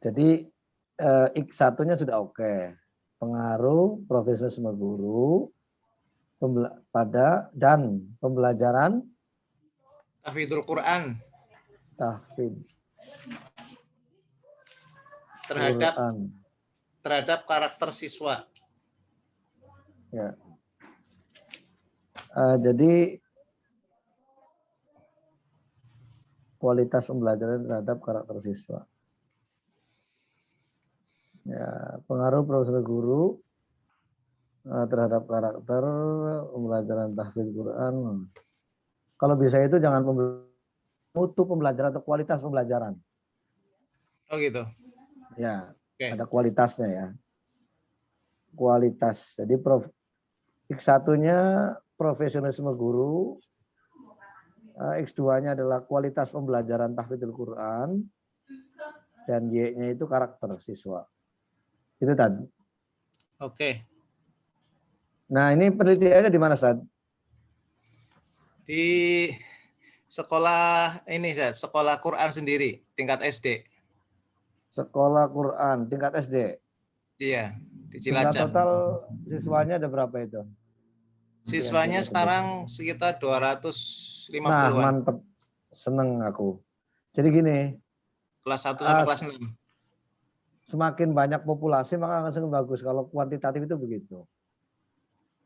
Jadi X1-nya sudah oke. Pengaruh profesionalisme guru pada dan pembelajaran tahfidzul Quran tahfidz terhadap karakter siswa. Ya. Jadi kualitas pembelajaran terhadap karakter siswa. Ya, pengaruh profesor guru terhadap karakter pembelajaran tahfidz Quran. Kalau bisa itu jangan mutu pembelajaran atau kualitas pembelajaran. Oh gitu. Ya, Okay. ada kualitasnya ya. Kualitas. Jadi X1-nya profesionalisme guru, X2-nya adalah kualitas pembelajaran tahfidzul Quran, dan Y-nya itu karakter siswa. Itu tadi. Oke. Nah, ini penelitiannya di mana, Ustaz? Di sekolah ini, Ustaz, sekolah Quran sendiri, tingkat SD. Sekolah Quran tingkat SD. Iya, di Jumlah Cilacap. total siswanya ada berapa itu? Siswanya sekarang sekitar 250-an. Nah, mantep. Seneng aku. Jadi gini. Kelas 1 sampai kelas 6. Semakin banyak populasi maka akan semakin bagus. Kalau kuantitatif itu begitu.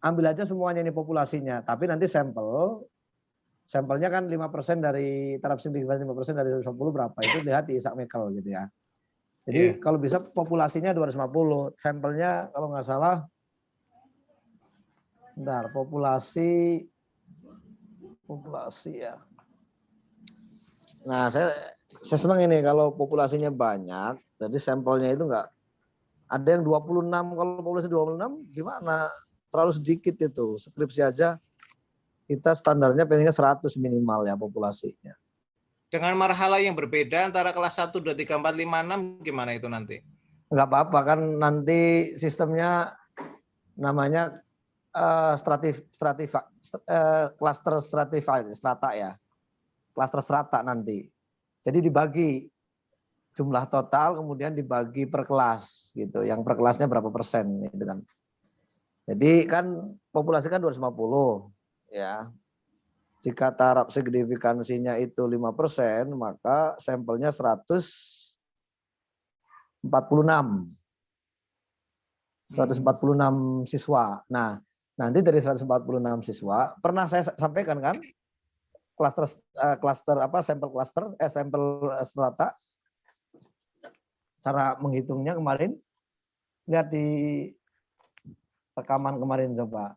Ambil aja semuanya ini populasinya. Tapi nanti sampelnya kan 5% dari taraf signifikan 5% dari 150 berapa. Itu lihat di Isaac Mekel gitu ya. Jadi kalau bisa populasinya 250. Sampelnya kalau nggak salah. Bentar, populasi ya. Nah, saya senang ini kalau populasinya banyak, jadi sampelnya itu enggak ada yang 26, kalau populasi 26 gimana? Terlalu sedikit itu. Skripsi aja kita standarnya pengennya 100 minimal ya populasinya. Dengan marhala yang berbeda antara kelas 1, 2, 3, 4, 5, 6 gimana itu nanti? Enggak apa-apa kan nanti sistemnya namanya cluster stratified, strata ya. Cluster strata nanti. Jadi dibagi jumlah total kemudian dibagi per kelas gitu. Yang per kelasnya berapa persen gitu kan. Jadi kan populasi kan 250 ya. Jika taraf signifikansinya itu 5%, maka sampelnya 146. 146 siswa. Nah, nanti dari 146 siswa, pernah saya sampaikan kan sampel strata. Cara menghitungnya kemarin, lihat di rekaman kemarin coba.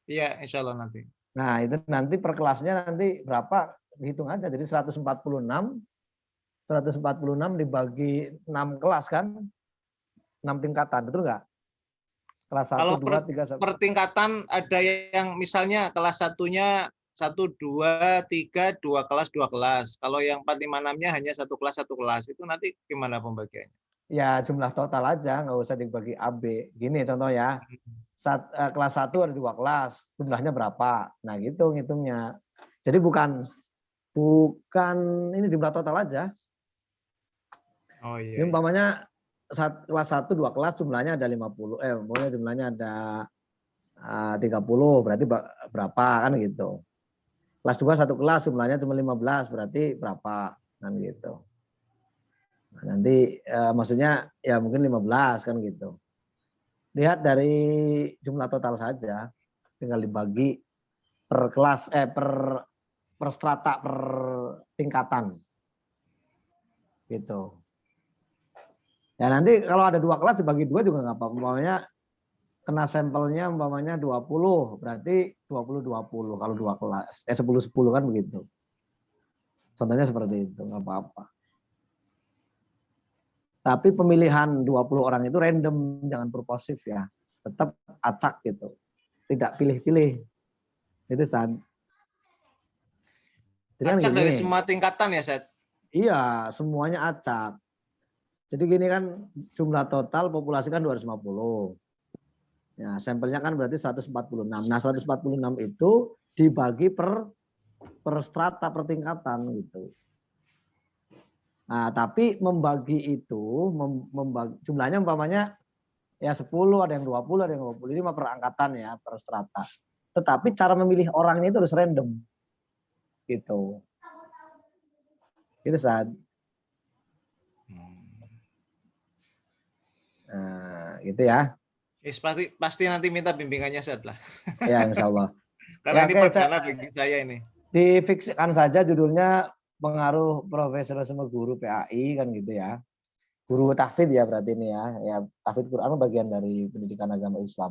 Iya, insya Allah nanti. Nah, itu nanti per kelasnya nanti berapa, dihitung aja. Jadi 146 dibagi 6 kelas kan, 6 tingkatan, betul nggak? Kelas 1, kalau 2, 3. Per tingkatan ada yang misalnya kelas 1-nya 1, 2, 3, 2 kelas. Kalau yang 4, 5, 6-nya hanya 1 kelas. Itu nanti gimana pembagiannya? Ya jumlah total aja, nggak usah dibagi AB. Gini contoh ya, kelas 1 ada 2 kelas, jumlahnya berapa? Nah gitu ngitungnya. Jadi bukan ini jumlah total aja. Oh iya. Ini umpamanya kelas 1 2 kelas jumlahnya ada 50, jumlahnya ada 30, berarti berapa kan gitu. Kelas 2 1 kelas jumlahnya cuma 15, berarti berapa kan gitu. Nah, nanti maksudnya ya mungkin 15 kan gitu. Lihat dari jumlah total saja, tinggal dibagi per kelas per strata, per tingkatan. Gitu. Ya nanti kalau ada 2 kelas dibagi 2 juga nggak apa-apa. Umpamanya kena sampelnya umpamanya 20, berarti 20-20 kalau 2 kelas. 10-10 kan begitu. Contohnya seperti itu, nggak apa-apa. Tapi pemilihan 20 orang itu random, jangan purposif ya. Tetap acak gitu. Tidak pilih-pilih. Itu San. Acak dari semua tingkatan ya, Seth? Iya, semuanya acak. Jadi gini kan jumlah total populasi kan 250. Ya, sampelnya kan berarti 146. Nah, 146 itu dibagi per strata, per tingkatan gitu. Nah, tapi membagi itu, membagi, jumlahnya umpamanya ya 10, ada yang 20, ada yang 25 per angkatan ya, per strata. Tetapi cara memilih orangnya itu harus random. Gitu. Itu saat. Nah, gitu ya. Yes, pasti nanti minta bimbingannya Ustaz lah. Ya, insya Allah. Karena Ya, ini oke, perdana bagi saya ini. difiksikan saja judulnya pengaruh profesionalisme guru PAI kan gitu ya. Guru tahfidz ya berarti ini ya. Ya, tahfidz Quran bagian dari pendidikan agama Islam.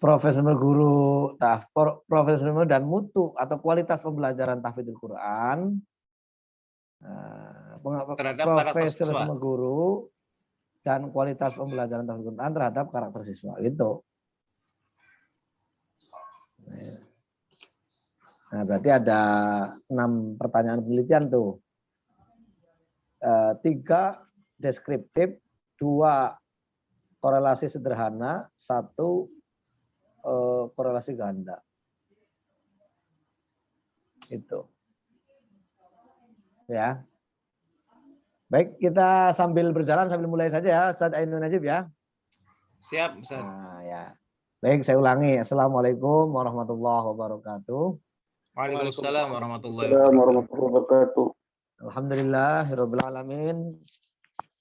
Profesional guru, profesional dan mutu atau kualitas pembelajaran tahfidzul Quran, Terhadap karakter siswa. profesionalisme guru dan kualitas pembelajaran tahfidzul Quran terhadap karakter siswa itu. Nah, berarti ada 6 pertanyaan penelitian tuh. 3 deskriptif, 2 korelasi sederhana, 1 korelasi ganda. Itu. Ya. Baik, kita sambil berjalan sambil mulai saja ya, Ustaz Ainun Najib ya. Siap, Ustaz. Nah, ya. Baik, saya ulangi. Assalamualaikum warahmatullahi wabarakatuh. Waalaikumsalam warahmatullahi wabarakatuh. Alhamdulillahirabbil alamin.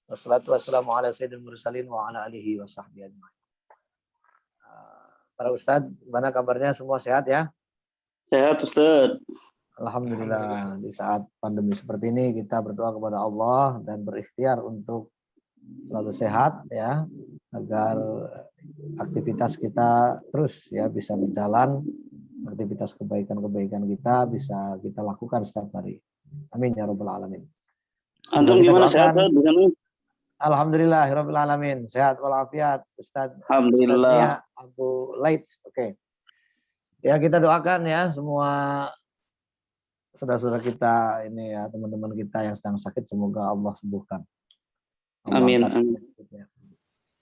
Wassalatu wassalamu ala sayyidil mursalin wa ala alihi wa sahbihi ajmain. Para Ustadz, gimana kabarnya? Semua sehat ya? Sehat Ustaz. Alhamdulillah. Di saat pandemi seperti ini kita berdoa kepada Allah dan berikhtiar untuk selalu sehat ya, agar aktivitas kita terus ya bisa berjalan, aktivitas kebaikan-kebaikan kita bisa kita lakukan setiap hari. Amin ya rabbal alamin. Antum gimana, sehat Ustaz? Alhamdulillahirabbil alamin. Sehat walafiat Ustaz. Alhamdulillah. Abu Laits. Oke. Ya, kita doakan ya semua saudara-saudara kita ini ya, teman-teman kita yang sedang sakit, semoga Allah sembuhkan. Allah Amin.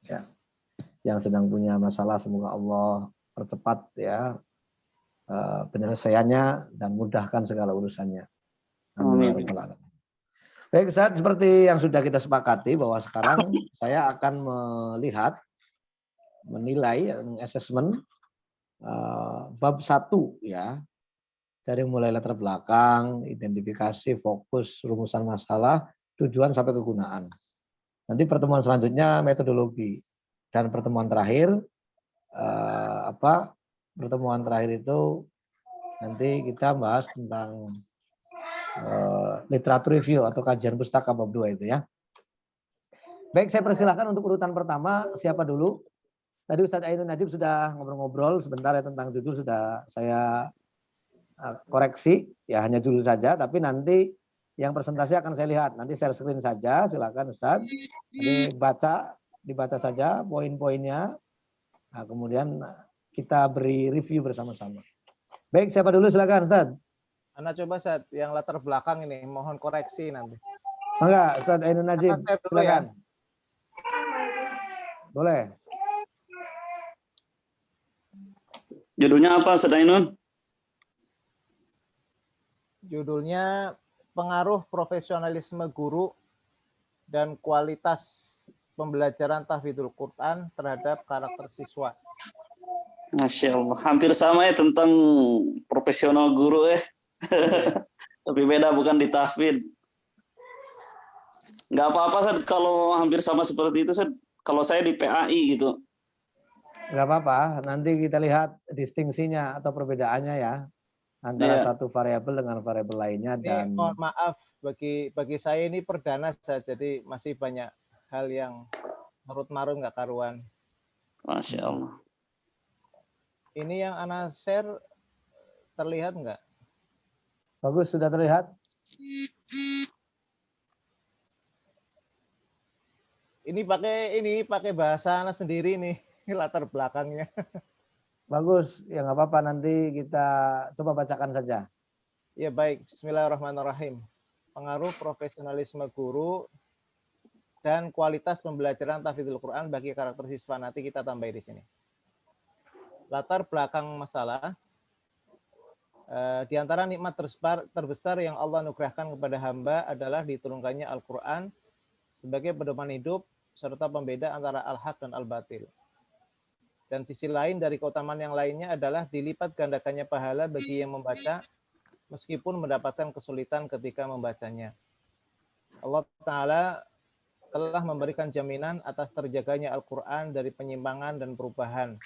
Ya. Yang sedang punya masalah, semoga Allah percepat ya penyelesaiannya dan mudahkan segala urusannya. Amin ya rabbal alamin. Baik, Ustaz, seperti yang sudah kita sepakati bahwa sekarang saya akan menilai, assessment bab 1 ya. Dari mulai latar belakang, identifikasi, fokus, rumusan masalah, tujuan sampai kegunaan. Nanti pertemuan selanjutnya metodologi, dan pertemuan terakhir pertemuan terakhir itu nanti kita bahas tentang literatur review atau kajian pustaka bab 2 itu ya. Baik, saya persilahkan untuk urutan pertama, siapa dulu? Tadi Ustaz Ainun Najib sudah ngobrol-ngobrol sebentar ya tentang judul, sudah saya koreksi, ya hanya judul saja, tapi nanti yang presentasi akan saya lihat. Nanti share screen saja, silakan Ustaz. Jadi dibaca saja poin-poinnya. Nah, kemudian kita beri review bersama-sama. Baik, siapa dulu silakan Ustaz. Anda coba Ustaz, yang latar belakang ini, mohon koreksi nanti. Enggak, Ustaz Ainun Najib, silakan. Ya. Boleh. Judulnya apa, Ustaz Ainun? Judulnya pengaruh profesionalisme guru dan kualitas pembelajaran tahfidzul Quran terhadap karakter siswa. Masya Allah, hampir sama ya tentang profesional guru ya. Tapi beda, bukan di tahfidz. Nggak apa-apa Ustaz kalau hampir sama seperti itu Ustaz. Kalau saya di PAI gitu. Nggak apa-apa, nanti kita lihat distingsinya atau perbedaannya ya antara satu variabel dengan variabel lainnya. Dan mohon maaf bagi saya ini perdana saja, jadi masih banyak hal yang marut-marut nggak karuan. Masya Allah. Ini yang Ana share terlihat nggak? Bagus, sudah terlihat. Ini pakai bahasa Ana sendiri nih latar belakangnya. Bagus, ya nggak apa-apa, nanti kita coba bacakan saja. Ya baik, bismillahirrahmanirrahim. Pengaruh profesionalisme guru dan kualitas pembelajaran tahfidzul Quran bagi karakter siswa, nanti kita tambah di sini. Latar belakang masalah. Di antara nikmat terbesar yang Allah anugerahkan kepada hamba adalah diturunkannya Al-Quran sebagai pedoman hidup serta pembeda antara al-haq dan al-batil. Dan sisi lain dari keutamaan yang lainnya adalah dilipat gandakannya pahala bagi yang membaca meskipun mendapatkan kesulitan ketika membacanya. Allah Ta'ala telah memberikan jaminan atas terjaganya Al-Quran dari penyimpangan dan perubahan.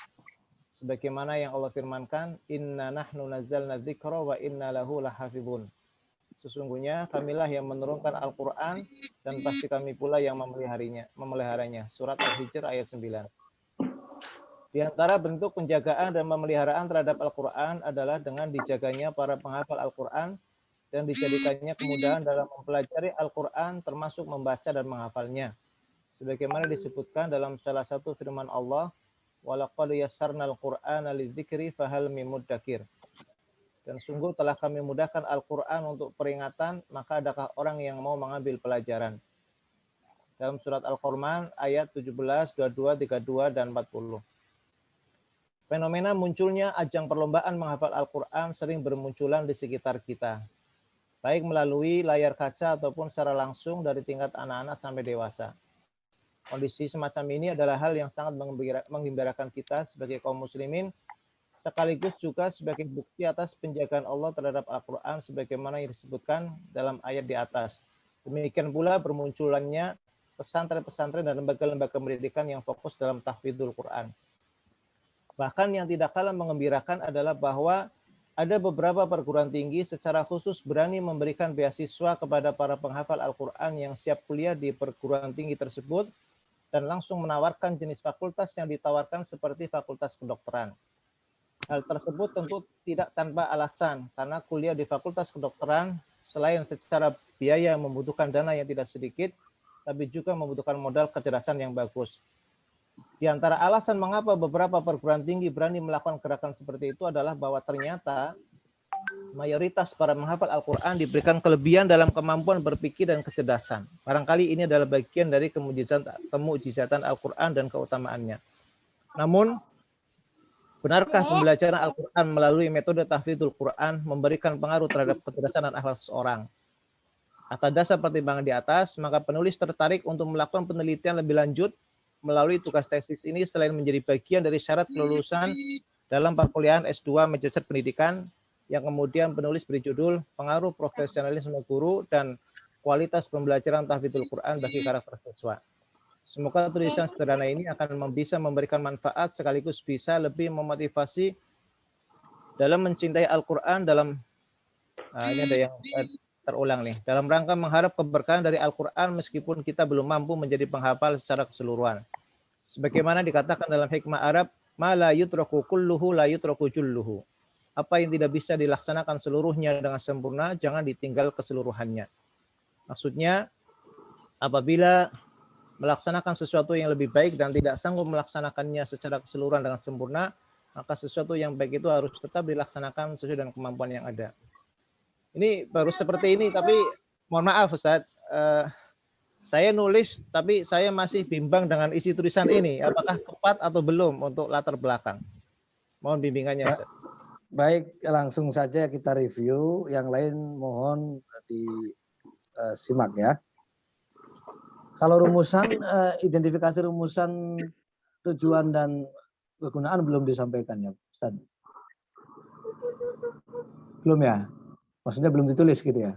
Sebagaimana yang Allah firmankan, Inna nahnu nazzalna dzikra wa inna lahu lahafizun. Sesungguhnya kamilah yang menurunkan Al-Quran dan pasti kami pula yang memeliharanya. Surat Al-Hijr ayat 9. Di antara bentuk penjagaan dan pemeliharaan terhadap Al-Quran adalah dengan dijaganya para penghafal Al-Quran dan dijadikannya kemudahan dalam mempelajari Al-Quran termasuk membaca dan menghafalnya. Sebagaimana disebutkan dalam salah satu firman Allah, Walaqad yassarnal Qur'ana lidzikri fahal mim muddakir. Dan sungguh telah kami mudahkan Al-Quran untuk peringatan, maka adakah orang yang mau mengambil pelajaran? Dalam surat Al-Qur'an ayat 17, 22, 32, dan 40. Fenomena munculnya ajang perlombaan menghafal Al-Quran sering bermunculan di sekitar kita, baik melalui layar kaca ataupun secara langsung dari tingkat anak-anak sampai dewasa. Kondisi semacam ini adalah hal yang sangat menggembirakan kita sebagai kaum muslimin, sekaligus juga sebagai bukti atas penjagaan Allah terhadap Al-Quran sebagaimana yang disebutkan dalam ayat di atas. Demikian pula bermunculannya pesantren-pesantren dan lembaga-lembaga pendidikan yang fokus dalam tahfidzul Quran. Bahkan yang tidak kalah mengembirakan adalah bahwa ada beberapa perguruan tinggi secara khusus berani memberikan beasiswa kepada para penghafal Al-Quran yang siap kuliah di perguruan tinggi tersebut dan langsung menawarkan jenis fakultas yang ditawarkan seperti fakultas kedokteran. Hal tersebut tentu tidak tanpa alasan, karena kuliah di fakultas kedokteran selain secara biaya membutuhkan dana yang tidak sedikit, tapi juga membutuhkan modal kecerdasan yang bagus. Di antara alasan mengapa beberapa perguruan tinggi berani melakukan gerakan seperti itu adalah bahwa ternyata mayoritas para menghafal Al-Quran diberikan kelebihan dalam kemampuan berpikir dan kecerdasan. Barangkali ini adalah bagian dari kemujizatan Al-Quran dan keutamaannya. Namun, benarkah pembelajaran Al-Quran melalui metode tahfidzul Quran memberikan pengaruh terhadap kecerdasan dan akhlak seseorang? Atas dasar pertimbangan di atas, maka penulis tertarik untuk melakukan penelitian lebih lanjut melalui tugas tesis ini selain menjadi bagian dari syarat kelulusan dalam perkuliahan S2 Magister Pendidikan, yang kemudian penulis beri judul Pengaruh Profesionalisme Guru dan Kualitas Pembelajaran Tahfidzul Quran bagi Karakter Siswa. Semoga tulisan sederhana ini akan bisa memberikan manfaat sekaligus bisa lebih memotivasi dalam mencintai Al-Quran ini ada yang terulang nih. Dalam rangka mengharap keberkahan dari Al-Quran meskipun kita belum mampu menjadi penghafal secara keseluruhan. Sebagaimana dikatakan dalam hikmah Arab, ma la yutraku kulluhu la yutraku julluhu. Apa yang tidak bisa dilaksanakan seluruhnya dengan sempurna, jangan ditinggal keseluruhannya. Maksudnya, apabila melaksanakan sesuatu yang lebih baik dan tidak sanggup melaksanakannya secara keseluruhan dengan sempurna, maka sesuatu yang baik itu harus tetap dilaksanakan sesuai dengan kemampuan yang ada. Ini baru seperti ini, tapi mohon maaf Ustaz, saya nulis tapi saya masih bimbang dengan isi tulisan ini. Apakah tepat atau belum untuk latar belakang? Mohon bimbingannya Ustaz. Baik, langsung saja kita review. Yang lain mohon disimak ya. Kalau rumusan, identifikasi rumusan tujuan dan kegunaan belum disampaikan ya, Ustaz? Belum ya? Maksudnya belum ditulis gitu ya?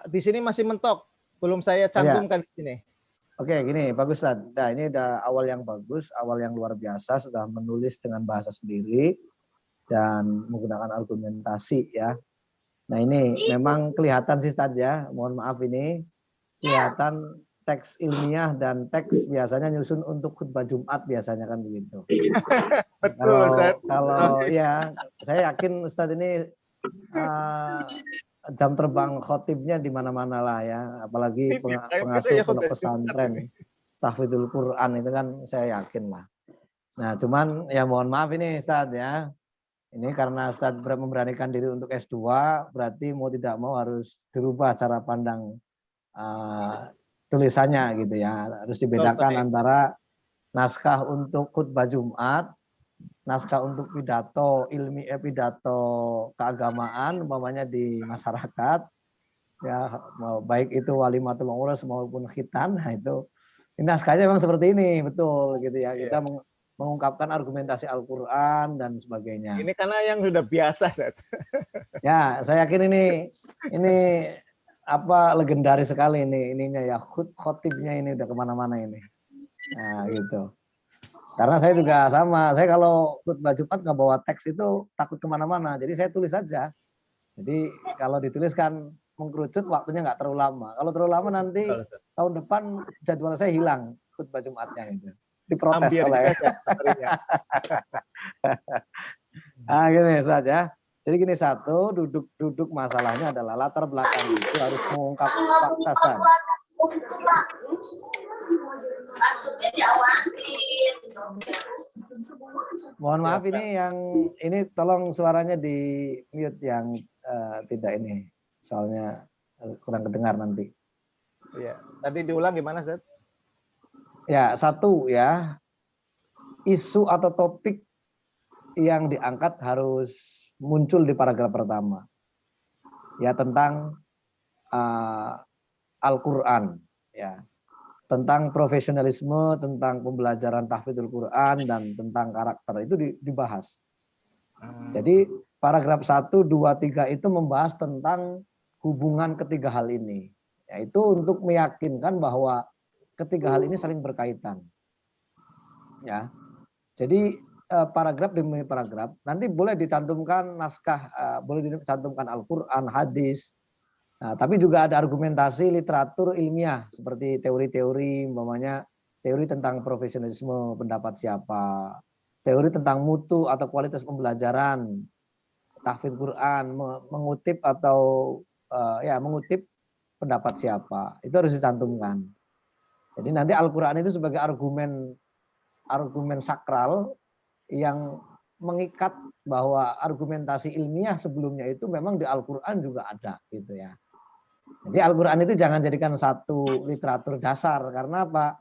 Di sini masih mentok, belum saya cantumkan di sini. Oke, gini, bagus Ustaz. Nah, ini udah awal yang bagus, awal yang luar biasa, sudah menulis dengan bahasa sendiri dan menggunakan argumentasi ya. Nah, ini memang kelihatan sih Ustaz ya, mohon maaf ini kelihatan teks ilmiah dan teks biasanya nyusun untuk khutbah Jumat biasanya kan begitu. Betul, Ustaz. Kalau ya, saya yakin Ustaz ini jam terbang khotibnya di mana-mana lah ya, apalagi pengasuh pondok pesantren tahfidzul Quran itu kan saya yakin lah. Nah, cuman ya mohon maaf ini Ustaz ya. Ini karena Ustaz memberanikan diri untuk S2, berarti mau tidak mau harus dirubah cara pandang tulisannya gitu ya. Harus dibedakan antara naskah untuk khutbah Jumat naskah untuk pidato pidato keagamaan umpamanya di masyarakat, ya baik itu walimatul urus maupun khitan, nah itu ini naskahnya memang seperti ini, betul gitu ya. Kita mengungkapkan argumentasi Al-Qur'an dan sebagainya. Ini karena yang sudah biasa, Ustaz. Ya, saya yakin ini apa legendaris sekali ininya ya, khotibnya ini udah kemana-mana ini. Nah gitu. Karena saya juga sama, saya kalau khutbah Jumat nggak bawa teks itu takut kemana-mana, jadi saya tulis saja. Jadi kalau dituliskan mengkerucut waktunya nggak terlalu lama. Kalau terlalu lama nanti tahun depan jadwal saya hilang khutbah Jumatnya itu. Diprotes Ambiar oleh. juga, materinya. Nah, gini saja. Jadi gini, satu, duduk masalahnya adalah latar belakang itu harus mengungkap fakta saja. Mohon maaf ini tolong suaranya di mute yang tidak ini, soalnya kurang kedengar nanti. Iya. Tadi diulang gimana, Ustaz? Ya, satu ya, isu atau topik yang diangkat harus muncul di paragraf pertama. Ya, tentang Al-Qur'an, ya. Tentang profesionalisme, tentang pembelajaran tahfidzul Quran, dan tentang karakter itu dibahas. Jadi paragraf 1, 2, 3 itu membahas tentang hubungan ketiga hal ini. Yaitu untuk meyakinkan bahwa ketiga hal ini saling berkaitan. Ya. Jadi paragraf demi paragraf nanti boleh dicantumkan naskah, boleh dicantumkan Al-Qur'an, hadis. Nah, tapi juga ada argumentasi literatur ilmiah seperti teori-teori, umpamanya teori tentang profesionalisme, pendapat siapa, teori tentang mutu atau kualitas pembelajaran, tahfidz Quran, mengutip atau mengutip pendapat siapa, itu harus dicantumkan. Jadi nanti Al-Quran itu sebagai argumen sakral yang mengikat bahwa argumentasi ilmiah sebelumnya itu memang di Al-Quran juga ada, gitu ya. Jadi Al-Quran itu jangan jadikan satu literatur dasar, karena apa?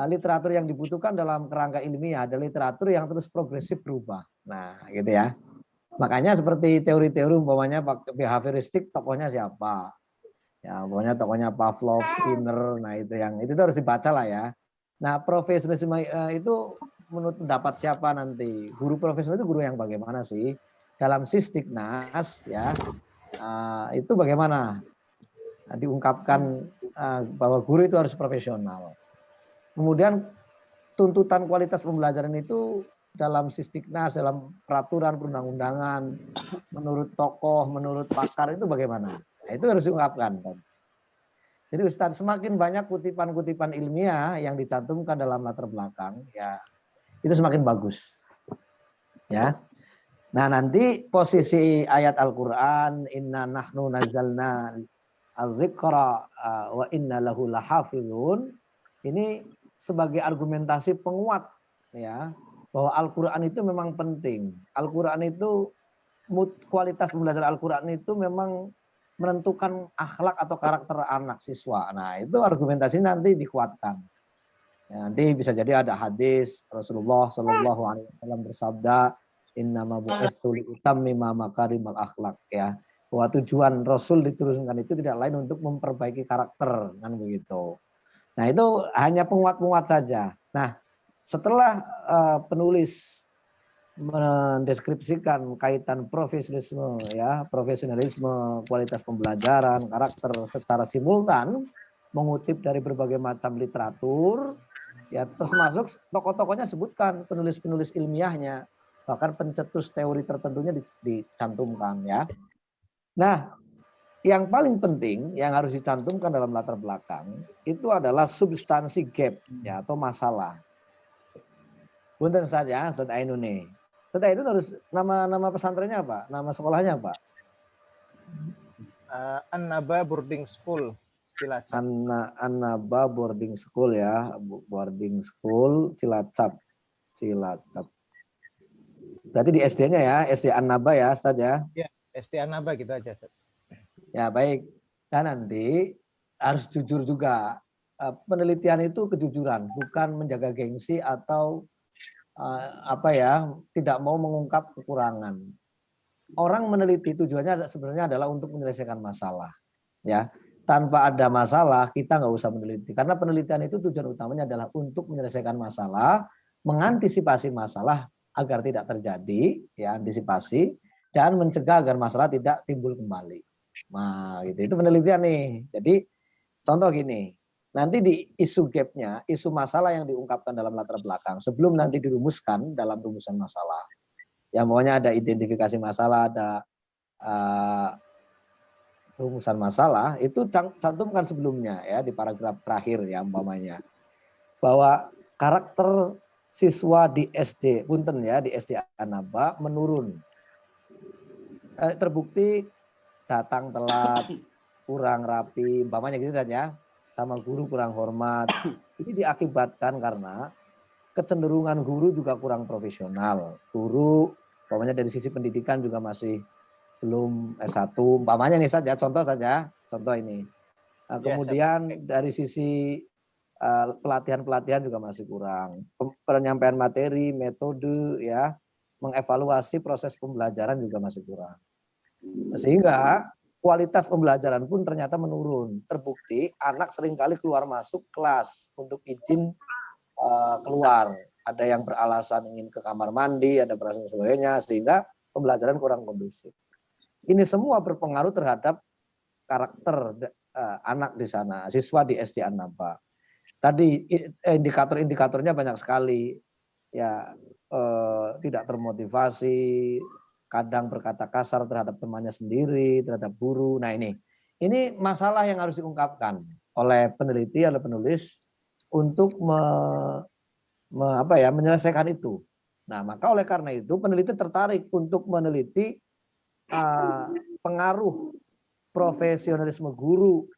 Literatur yang dibutuhkan dalam kerangka ilmiah ada literatur yang terus progresif berubah. Nah, gitu ya. Makanya seperti teori-teori umpamanya behavioristik, tokohnya siapa? Ya, umpamanya tokohnya Pavlov, Skinner, nah itu harus dibaca lah ya. Nah, profesionalisme itu menurut pendapat siapa nanti? Guru profesional itu guru yang bagaimana sih? Dalam Sisdiknas ya, itu bagaimana? Diungkapkan bahwa guru itu harus profesional. Kemudian tuntutan kualitas pembelajaran itu dalam Sisdiknas, dalam peraturan perundang-undangan, menurut tokoh, menurut pakar itu bagaimana? Nah, itu harus diungkapkan. Jadi Ustadz, semakin banyak kutipan-kutipan ilmiah yang dicantumkan dalam latar belakang, ya itu semakin bagus. Ya. Nah, nanti posisi ayat Al-Qur'an, inna nahnu nazzalna al-dzikra wa inna lahu lahafizun, ini sebagai argumentasi penguat ya bahwa Al-Qur'an itu memang penting. Al-Qur'an itu kualitas pembelajaran Al-Qur'an itu memang menentukan akhlak atau karakter anak siswa. Nah, itu argumentasi nanti dikuatkan. Ya, nanti bisa jadi ada hadis Rasulullah Shallallahu Alaihi Wasallam bersabda, innama bu'istu liutammima makarimal akhlak, ya. Bahwa tujuan Rasul diturunkan itu tidak lain untuk memperbaiki karakter, kan begitu. Nah, itu hanya penguat-penguat saja. Nah, setelah penulis mendeskripsikan kaitan profesionalisme, ya, profesionalisme, kualitas pembelajaran, karakter secara simultan, mengutip dari berbagai macam literatur, ya, termasuk tokoh-tokohnya sebutkan penulis-penulis ilmiahnya, bahkan pencetus teori tertentunya dicantumkan, ya. Nah, yang paling penting yang harus dicantumkan dalam latar belakang itu adalah substansi gap, ya, atau masalah. Punten saja, Ustaz Ainun nih. Ustaz Ainun harus nama pesantrennya apa? Nama sekolahnya apa? An-Naba Boarding School Cilacap. An-Naba Boarding School, ya, boarding school Cilacap. Berarti di SD-nya ya, SD An-Naba ya, Ustaz ya? Ya, SD An-Naba gitu aja, Ustaz. Ya, baik. Dan nanti harus jujur juga. Penelitian itu kejujuran, bukan menjaga gengsi atau apa ya, tidak mau mengungkap kekurangan. Orang meneliti tujuannya sebenarnya adalah untuk menyelesaikan masalah, ya. Tanpa ada masalah kita nggak usah meneliti, karena penelitian itu tujuan utamanya adalah untuk menyelesaikan masalah, mengantisipasi masalah agar tidak terjadi, ya, antisipasi, dan mencegah agar masalah tidak timbul kembali. Nah, gitu. Itu penelitian nih. Jadi contoh gini, nanti di isu gapnya, isu masalah yang diungkapkan dalam latar belakang, sebelum nanti dirumuskan dalam rumusan masalah. Ya, maunya ada identifikasi masalah, ada rumusan masalah, itu cantumkan sebelumnya ya di paragraf terakhir ya umpamanya. Bahwa karakter siswa di SD, punten ya, di SD Anaba menurun. Terbukti datang telat, kurang rapi, umpamanya gitu kan ya, sama guru kurang hormat. Ini diakibatkan karena kecenderungan guru juga kurang profesional. Guru, umpamanya dari sisi pendidikan juga masih belum S1, umpamanya nih saja, contoh ini. Kemudian dari sisi pelatihan-pelatihan juga masih kurang. Penyampaian materi, metode, ya, mengevaluasi proses pembelajaran juga masih kurang. Sehingga kualitas pembelajaran pun ternyata menurun. Terbukti anak seringkali keluar masuk kelas untuk izin keluar. Ada yang beralasan ingin ke kamar mandi, ada beralasan sebagainya, sehingga pembelajaran kurang kondusif. Ini semua berpengaruh terhadap karakter anak di sana, siswa di SD An-Naba. Tadi indikator-indikatornya banyak sekali, ya, tidak termotivasi, kadang berkata kasar terhadap temannya sendiri, terhadap guru. Nah ini masalah yang harus diungkapkan oleh peneliti, oleh penulis untuk menyelesaikan itu. Nah, maka oleh karena itu peneliti tertarik untuk meneliti pengaruh profesionalisme guru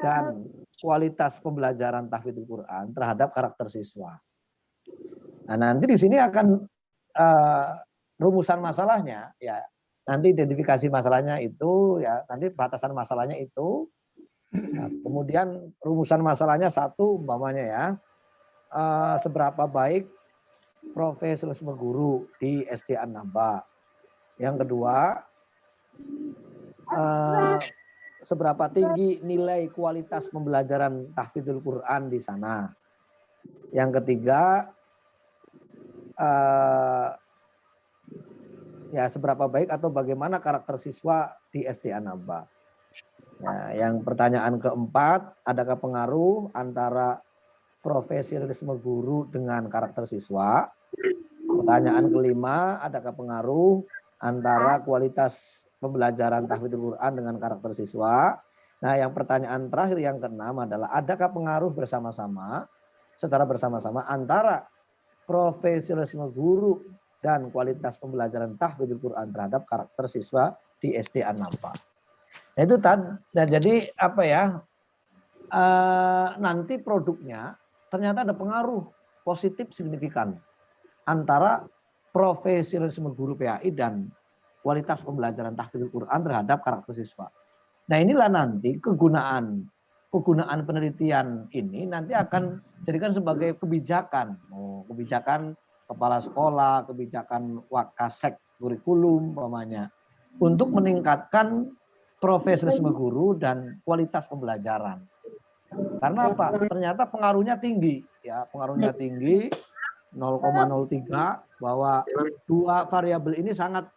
dan kualitas pembelajaran tahfidzul Quran terhadap karakter siswa. Nah, nanti di sini akan rumusan masalahnya, ya, nanti identifikasi masalahnya itu, ya, nanti batasan masalahnya itu. Nah, kemudian rumusan masalahnya satu, umpamanya ya, seberapa baik profesionalisme guru di SD An-Naba. Yang kedua, seberapa tinggi nilai kualitas pembelajaran tahfidzul Quran di sana. Yang ketiga, ya, seberapa baik atau bagaimana karakter siswa di SD An-Naba. Ya, yang pertanyaan keempat, adakah pengaruh antara profesionalisme guru dengan karakter siswa? Pertanyaan kelima, adakah pengaruh antara kualitas pembelajaran tahfidzul Quran dengan karakter siswa? Nah, yang pertanyaan terakhir yang keenam adalah adakah pengaruh secara bersama-sama antara profesionalisme guru dan kualitas pembelajaran tahfidzul Quran terhadap karakter siswa di SD An-Naba. Nah, itu jadi apa ya? Nanti produknya ternyata ada pengaruh positif signifikan antara profesionalisme guru PAI dan kualitas pembelajaran tahfidzul Quran terhadap karakter siswa. Nah, inilah nanti kegunaan penelitian ini nanti akan jadikan sebagai kebijakan, kebijakan kepala sekolah, kebijakan wakasek kurikulum umpamanya, untuk meningkatkan profesionalisme guru dan kualitas pembelajaran. Karena apa? Ternyata pengaruhnya tinggi, ya, pengaruhnya tinggi 0,03, bahwa dua variabel ini sangat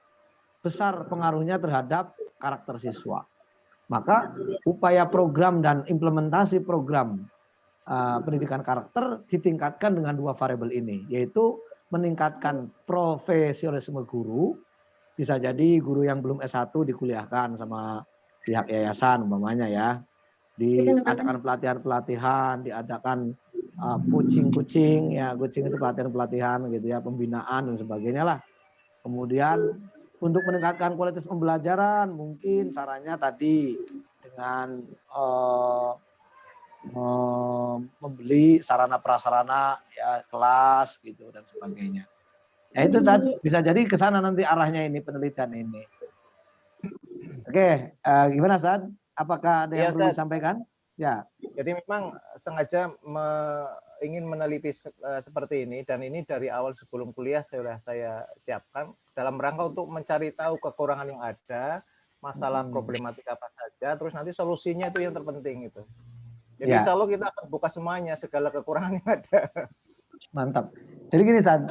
besar pengaruhnya terhadap karakter siswa. Maka upaya program dan implementasi program pendidikan karakter ditingkatkan dengan dua variabel ini, yaitu meningkatkan profesionalisme guru, bisa jadi guru yang belum S1 dikuliahkan sama pihak yayasan umpamanya ya, diadakan pelatihan-pelatihan, diadakan coaching ya, coaching itu pelatihan-pelatihan gitu ya, pembinaan dan sebagainya lah. Kemudian untuk meningkatkan kualitas pembelajaran mungkin caranya tadi dengan membeli sarana prasarana ya, kelas gitu dan sebagainya. Ya, itu tadi bisa jadi ke sana nanti arahnya ini penelitian ini. Oke, gimana Sad? Apakah ada yang perlu disampaikan? Ya. Jadi memang sengaja ingin meneliti seperti ini, dan ini dari awal sebelum kuliah sudah saya siapkan dalam rangka untuk mencari tahu kekurangan yang ada, masalah problematika apa saja, terus nanti solusinya itu yang terpenting itu. Jadi Ya. insya Allah kita akan buka semuanya, segala kekurangan yang ada. Mantap. Jadi gini San,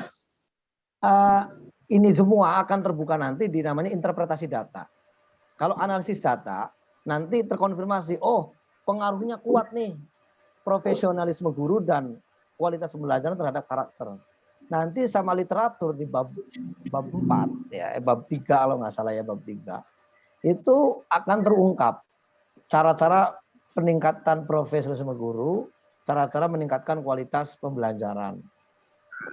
ini semua akan terbuka nanti di namanya interpretasi data. Kalau analisis data nanti terkonfirmasi, oh pengaruhnya kuat nih profesionalisme guru dan kualitas pembelajaran terhadap karakter. Nanti sama literatur di bab 4 ya, bab 3 kalau nggak salah ya, bab 3 itu akan terungkap cara-cara peningkatan profesionalisme guru, cara-cara meningkatkan kualitas pembelajaran.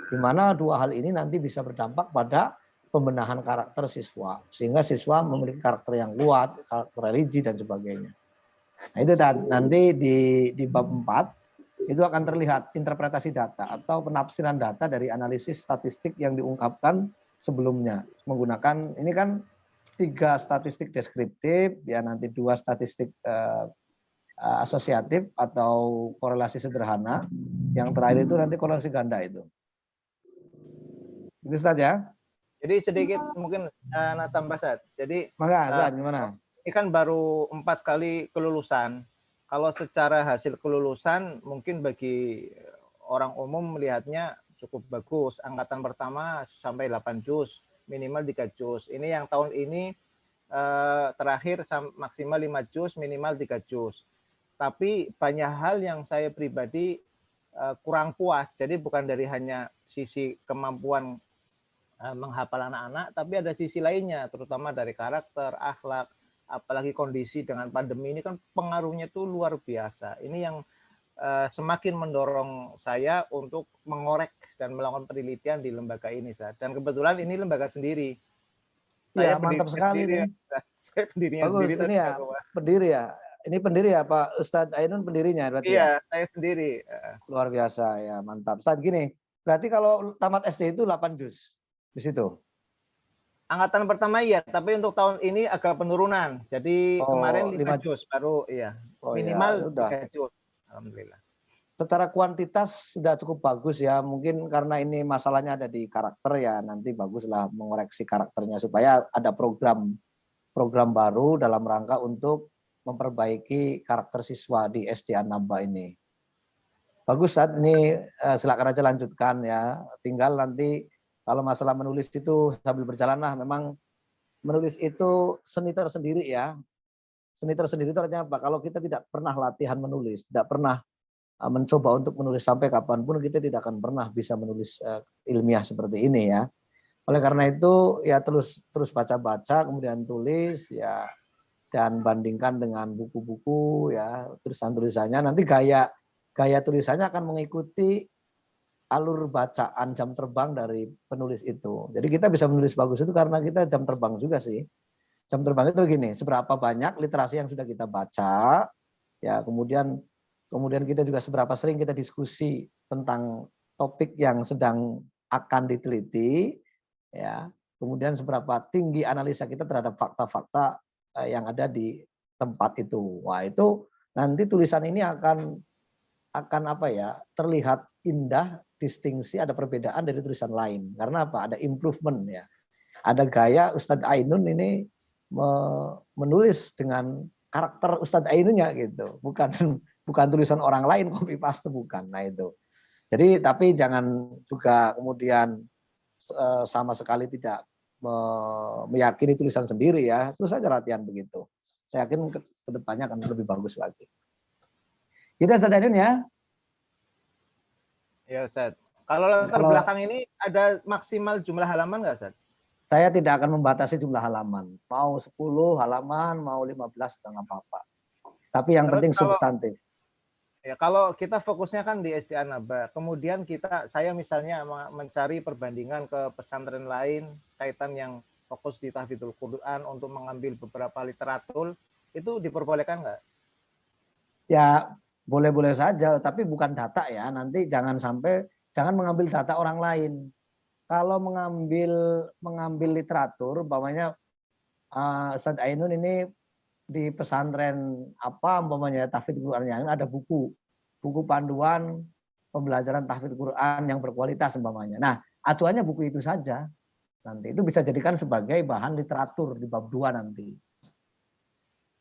Di mana dua hal ini nanti bisa berdampak pada pembenahan karakter siswa, sehingga siswa memiliki karakter yang kuat, karakter religi dan sebagainya. Nah, itu nanti di bab 4 itu akan terlihat interpretasi data atau penafsiran data dari analisis statistik yang diungkapkan sebelumnya menggunakan ini kan 3 statistik deskriptif ya, nanti 2 statistik asosiatif atau korelasi sederhana, yang terakhir itu nanti korelasi ganda itu. Itu Ustaz ya. Jadi sedikit mungkin tambah Ustaz. Jadi Maka Ustaz gimana? ini kan baru 4 kali kelulusan. Kalau secara hasil kelulusan mungkin bagi orang umum melihatnya cukup bagus. Angkatan pertama sampai 8 juz, minimal 3 juz. Ini yang tahun ini terakhir maksimal 5 juz, minimal 3 juz. Tapi banyak hal yang saya pribadi kurang puas. Jadi bukan dari hanya sisi kemampuan menghafal anak-anak, tapi ada sisi lainnya, terutama dari karakter, akhlak, apalagi kondisi dengan pandemi ini kan pengaruhnya tuh luar biasa. Ini yang semakin mendorong saya untuk mengorek dan melakukan penelitian di lembaga ini, dan kebetulan ini lembaga sendiri. Iya, mantap sekali sendiri, nih. Saya pendirinya Bagus sendiri. ini ya, pendiri ya. Ini pendiri ya Pak Ustadz Ainun, pendirinya berarti iya, ya? saya sendiri. Luar biasa ya, mantap. Ustadz gini, berarti kalau tamat SD itu 8 juz di situ? Angkatan pertama iya, tapi untuk tahun ini agak penurunan. Jadi kemarin 5 juz baru iya. Minimal ya, 3 juz. Alhamdulillah. Secara kuantitas sudah cukup bagus ya. Mungkin karena ini masalahnya ada di karakter ya, nanti baguslah mengoreksi karakternya supaya ada program baru dalam rangka untuk memperbaiki karakter siswa di SD An-Naba ini. Bagus saat ini, silakan aja lanjutkan ya. Tinggal nanti kalau masalah menulis itu sambil berjalan lah. Memang menulis itu seni tersendiri ya. Seni tersendiri itu artinya apa? Kalau kita tidak pernah latihan menulis, tidak pernah mencoba untuk menulis sampai kapanpun, kita tidak akan pernah bisa menulis ilmiah seperti ini ya. Oleh karena itu ya terus baca-baca, kemudian tulis ya, dan bandingkan dengan buku-buku ya, tulisannya. Nanti gaya tulisannya akan mengikuti alur bacaan jam terbang dari penulis itu. Jadi kita bisa menulis bagus itu karena kita jam terbang juga sih. Jam terbang itu gini, seberapa banyak literasi yang sudah kita baca, ya kemudian kita juga seberapa sering kita diskusi tentang topik yang sedang akan diteliti, ya. Kemudian seberapa tinggi analisa kita terhadap fakta-fakta yang ada di tempat itu. Wah, itu nanti tulisan ini akan apa ya, terlihat indah, distingsi, ada perbedaan dari tulisan lain. Karena apa? Ada improvement ya. Ada gaya Ustadz Ainun ini menulis dengan karakter Ustadz Ainunnya gitu. Bukan tulisan orang lain copy paste, bukan. Nah itu. Jadi tapi jangan juga kemudian sama sekali tidak meyakini tulisan sendiri ya, terus saja latihan begitu. Saya yakin ke depannya akan lebih bagus lagi. Kita Ustadz Ainun ya. Ya Ustadz. Kalau latar belakang ini ada maksimal jumlah halaman nggak Ustadz? Saya tidak akan membatasi jumlah halaman. Mau 10 halaman, mau 15 juga nggak apa-apa. Tapi yang penting substantif. Ya, kalau kita fokusnya kan di SD An-Naba, kemudian saya misalnya mencari perbandingan ke pesantren lain kaitan yang fokus di tahfidzul Quran untuk mengambil beberapa literatur, itu diperbolehkan nggak? Ya boleh-boleh saja, tapi bukan data ya. Nanti jangan mengambil data orang lain. Kalau mengambil literatur, umpamanya Ustadz Ainun ini di pesantren apa umpamanya tahfidzul Quran, yang ada buku panduan pembelajaran tahfidz Quran yang berkualitas umpamanya. Nah, acuannya buku itu saja. Nanti itu bisa jadikan sebagai bahan literatur di bab 2 nanti.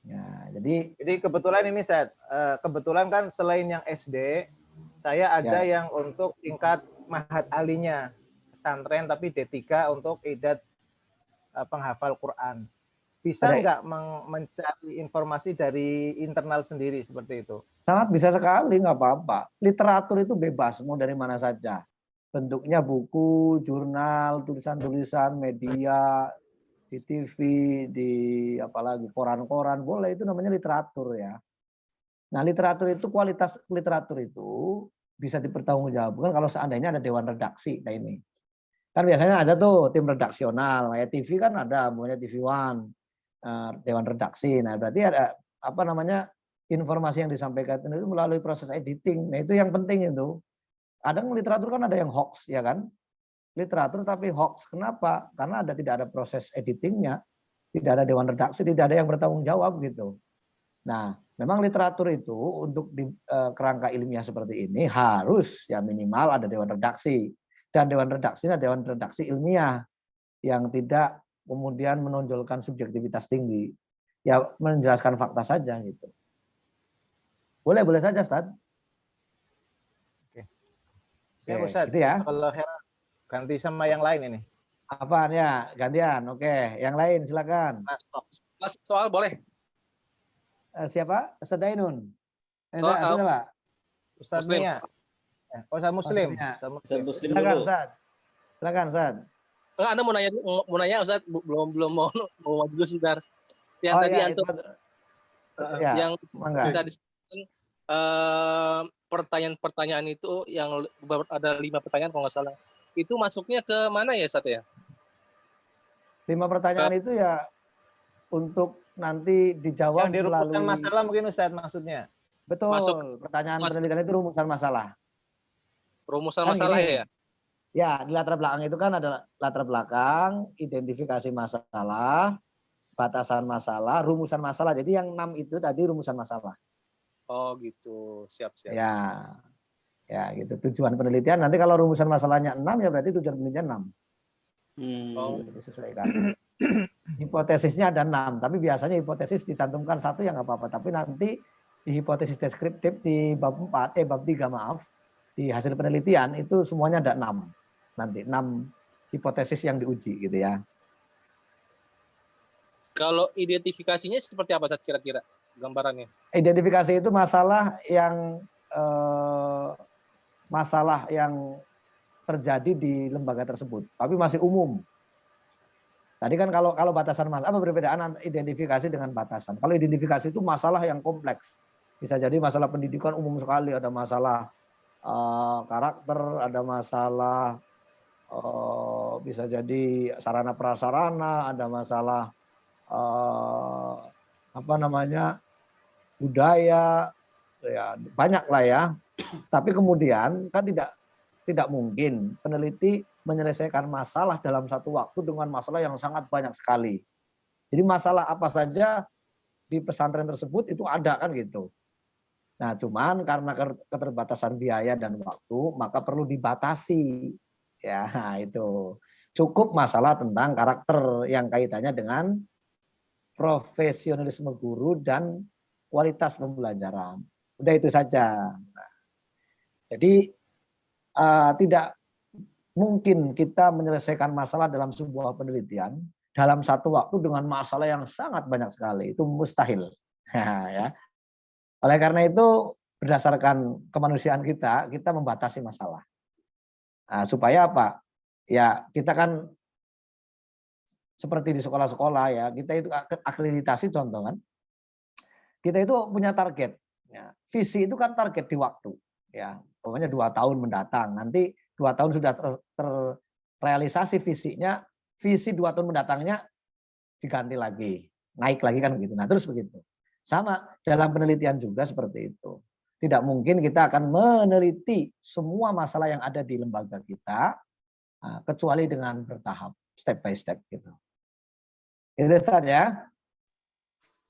Ya, jadi kebetulan ini saya kebetulan kan selain yang SD, saya ada yang untuk tingkat mahat alinya pesantren tapi D3 untuk idat penghafal Quran. Bisa nggak mencari informasi dari internal sendiri seperti itu? Sangat bisa sekali, nggak apa-apa. Literatur itu bebas, mau dari mana saja. Bentuknya buku, jurnal, tulisan-tulisan, media, di TV, di apalagi koran-koran, boleh, itu namanya literatur ya. Nah, literatur itu, kualitas literatur itu bisa dipertanggungjawabkan kalau seandainya ada dewan redaksi. Nah ini. Kan biasanya ada tuh tim redaksional, kayak TV kan ada, namanya TV One, dewan redaksi. Nah, berarti ada apa namanya informasi yang disampaikan itu melalui proses editing. Nah, itu yang penting itu. Kadang literatur kan ada yang hoax, ya kan? Literatur tapi hoax. Kenapa? Karena tidak ada proses editingnya, tidak ada dewan redaksi, tidak ada yang bertanggung jawab gitu. Nah, memang literatur itu untuk di kerangka ilmiah seperti ini harus ya minimal ada dewan redaksi. Dan dewan redaksinya dewan redaksi ilmiah yang tidak kemudian menonjolkan subjektivitas tinggi. Ya menjelaskan fakta saja gitu. Boleh saja, Ustaz. Oke. Ya, Ustaz. Gitu ya. Kalau ganti sama yang lain ini. Apaan ya? Gantian. Oke, yang lain silakan. Mas, soal boleh. Siapa? Ustaz Dainun. Soal siapa? Ustaz Nia. Ustaz Muslim. Ustaz Muslim Silakan, dulu. Ustaz. Silakan, Ustaz. Enggak, Anda mau nanya Ustaz, belum mau maju sebentar. Yang tadi ya, antum yang kita disebutkan pertanyaan-pertanyaan itu yang ada 5 pertanyaan kalau nggak salah. Itu masuknya ke mana ya, Ustaz ya? 5 pertanyaan itu ya untuk nanti dijawab yang dirumuskan melalui masalah mungkin Ustaz maksudnya. Betul. Pertanyaan penelitian itu rumusan masalah. Rumusan Kan masalah gini, ya? Ya, di latar belakang itu kan ada latar belakang, identifikasi masalah, batasan masalah, rumusan masalah. Jadi yang 6 itu tadi rumusan masalah. Oh gitu, siap. Ya gitu. Tujuan penelitian nanti kalau rumusan masalahnya 6 ya berarti tujuan penelitian 6. Oh. Disesuaikan. Hipotesisnya ada 6, tapi biasanya hipotesis dicantumkan 1 ya nggak apa-apa. Tapi nanti di hipotesis deskriptif di bab 4, bab 3 maaf, di hasil penelitian itu semuanya ada 6. Nanti 6 hipotesis yang diuji gitu ya. Kalau identifikasinya seperti apa Ustaz kira-kira gambarannya? Identifikasi itu masalah yang terjadi di lembaga tersebut, tapi masih umum. Tadi kan kalau batasan masalah, apa perbedaan identifikasi dengan batasan? Kalau identifikasi itu masalah yang kompleks. Bisa jadi masalah pendidikan umum sekali, ada masalah karakter, ada masalah bisa jadi sarana prasarana, ada masalah budaya, ya banyak lah ya. Tapi kemudian kan tidak mungkin peneliti menyelesaikan masalah dalam satu waktu dengan masalah yang sangat banyak sekali. Jadi masalah apa saja di pesantren tersebut itu ada kan gitu. Nah, cuman karena keterbatasan biaya dan waktu, maka perlu dibatasi. Ya, itu. Cukup masalah tentang karakter yang kaitannya dengan profesionalisme guru dan kualitas pembelajaran. Udah itu saja. Nah, jadi tidak mungkin kita menyelesaikan masalah dalam sebuah penelitian dalam satu waktu dengan masalah yang sangat banyak sekali. Itu mustahil. Ya. Oleh karena itu, berdasarkan kemanusiaan kita membatasi masalah. Nah, supaya apa? Ya, kita kan seperti di sekolah-sekolah ya, kita itu akreditasi contoh kan. Kita itu punya target. Ya. Visi itu kan target di waktu. Ya, pokoknya 2 tahun mendatang. Nanti 2 tahun sudah terrealisasi visinya, visi 2 tahun mendatangnya diganti lagi, naik lagi kan begitu. Nah, terus begitu. Sama dalam penelitian juga seperti itu. Tidak mungkin kita akan meneliti semua masalah yang ada di lembaga kita kecuali dengan bertahap, step by step gitu. Itu Ustaz ya.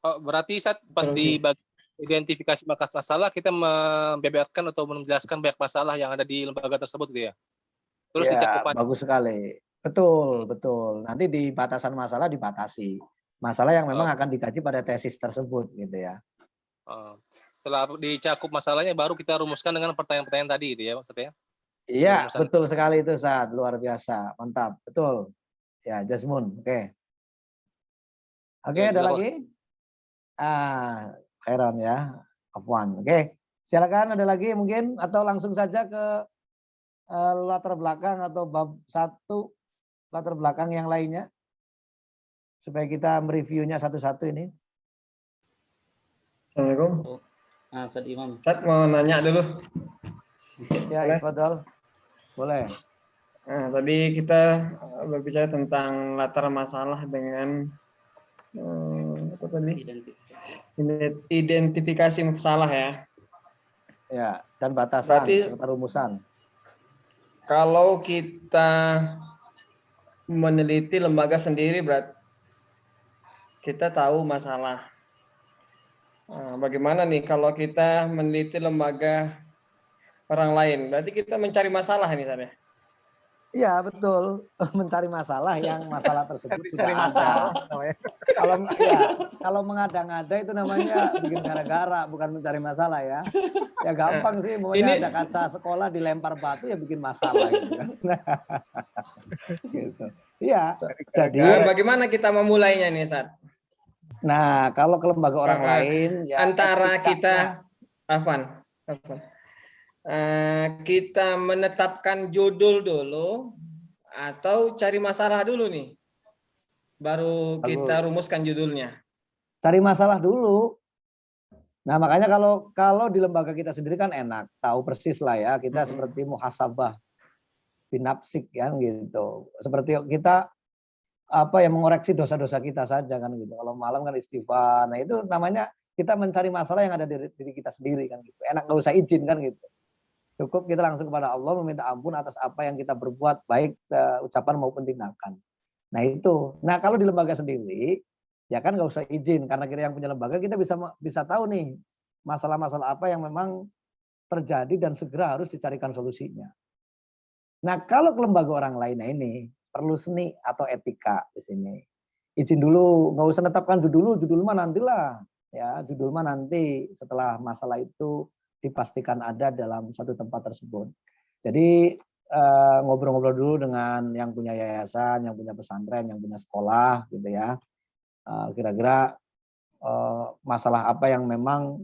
Oh, berarti Ustaz pas dibagi identifikasi masalah, kita membeberkan atau menjelaskan banyak masalah yang ada di lembaga tersebut gitu ya. Terus di Ya, cakupan bagus sekali. Betul, betul. Nanti di batasan masalah dibatasi. Masalah yang memang akan dikaji pada tesis tersebut gitu ya. setelah dicakup masalahnya baru kita rumuskan dengan pertanyaan-pertanyaan tadi gitu ya maksudnya. Iya, Rumusan. betul sekali itu saat luar biasa. Mantap. Betul. Ya, Jasmun. Oke. Oke, Ya, ada jazakallah. lagi? Khairan ya. Afwan. Oke. Silakan ada lagi mungkin atau langsung saja ke latar belakang atau bab 1 latar belakang yang lainnya supaya kita mereviewnya satu-satu ini. Assalamualaikum. Ustaz Imam. Ustaz mau nanya dulu. Ya, Boleh? Ifadol. Boleh. Nah, tadi kita berbicara tentang latar masalah dengan apa tadi? Identifikasi masalah ya. Ya, dan batasan Berarti serta rumusan. kalau kita meneliti lembaga sendiri, berarti kita tahu masalah. Nah, bagaimana nih kalau kita meneliti lembaga orang lain? Berarti kita mencari masalah nih, Ustaz ya? Iya, betul. Mencari masalah yang masalah tersebut sudah Cari ada. masalah namanya. Kalau mengada-ngada itu namanya bikin gara-gara, bukan mencari masalah ya. Ya gampang sih, maunya ada kaca sekolah dilempar batu ya bikin masalah gitu kan. Gitu. Iya. Jadi bagaimana kita memulainya nih, Ustaz? nah, kalau ke lembaga orang lain ya antara etikanya. kita kita menetapkan judul dulu atau cari masalah dulu nih, baru kita rumuskan judulnya. Cari masalah dulu. Nah, makanya kalau di lembaga kita sendiri kan enak, tahu persis lah ya, kita seperti muhasabah binafsik kan gitu. Seperti kita mengoreksi dosa-dosa kita saja kan gitu. Kalau malam kan istighfar. Nah, itu namanya kita mencari masalah yang ada di diri kita sendiri kan gitu. Enak, nggak usah izin kan gitu. Cukup kita langsung kepada Allah meminta ampun atas apa yang kita berbuat, baik ucapan maupun tindakan. Nah itu. Nah kalau di lembaga sendiri, ya kan nggak usah izin karena kita yang punya lembaga kita bisa tahu nih masalah-masalah apa yang memang terjadi dan segera harus dicarikan solusinya. Nah kalau ke lembaga orang lain, nah ini perlu seni atau etika di sini. Izin dulu, nggak usah netapkan judul mah nantilah. Ya judul mah nanti setelah masalah itu dipastikan ada dalam satu tempat tersebut. Jadi ngobrol-ngobrol dulu dengan yang punya yayasan, yang punya pesantren, yang punya sekolah, gitu ya. Kira-kira masalah apa yang memang